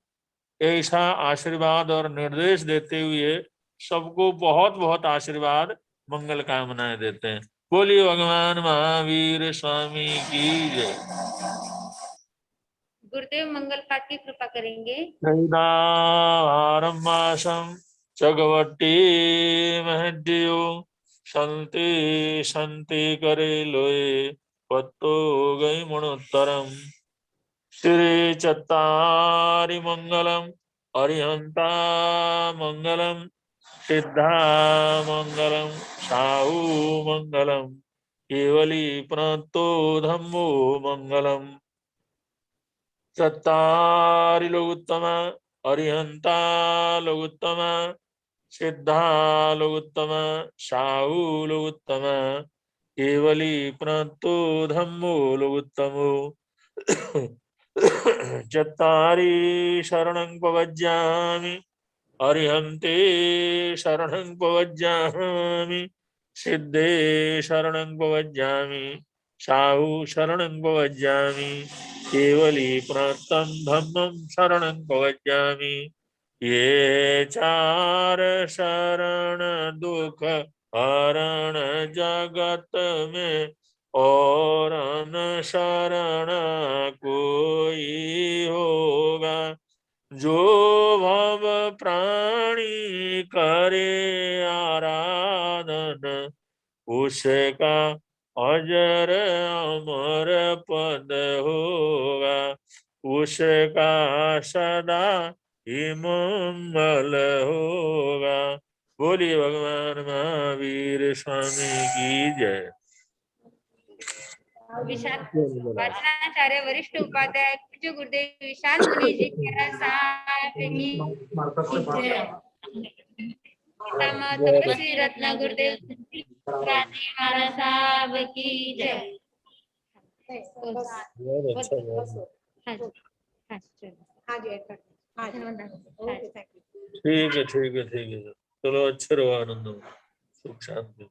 ऐसा आशीर्वाद और निर्देश देते हुए सबको बहुत बहुत आशीर्वाद मंगल कामनाएं देते हैं। बोलिए भगवान महावीर स्वामी की जय। गुरुदेव मंगल पाठ की कृपा करेंगे। मासम चगवटी महड्यो संते संते करे लोए पत्तो गई मुणोत्तरम श्री चत्तारि मंगलम अरिहंता मंगलम सिद्धा मंगलम साहू मंगलम केवली प्रणतो धम्मो मंगलम चत्तारि लोकोत्तम अरिहंता लोकोत्तम सिद्धा लोकोत्तम साहू लोकोत्तम केवली प्रणतो धम्मो लोकोत्तमो चत्तारि शरणं प्रवज्जामि अरिहन्ते शरणं प्रवज्जामि सिद्धे शरणं प्रवज्जामि साहु शरणं प्रवज्जामि केवली प्रणतं धम्मं शरणं प्रवज्जामि ये चार शरण दुख हरण जगत में और न शरण कोई होगा। जो भव प्राणी करे आराधन उसका अजर अमर पद होगा। उसका सदा ही मंगल होगा। बोलिए भगवान महावीर स्वामी की जय। विशाल वाचनाचार्य वरिष्ठ उपाध्याय पूज्य गुरुदेव विशाल मुनि जी साहब की जय। पितामह तपस्वी रत्न गुरुदेव गांधी महाराज साहब की जय। ठीक है ठीक है ठीक है। चलो अच्छे रहो, आनंद हो, सुख शांति।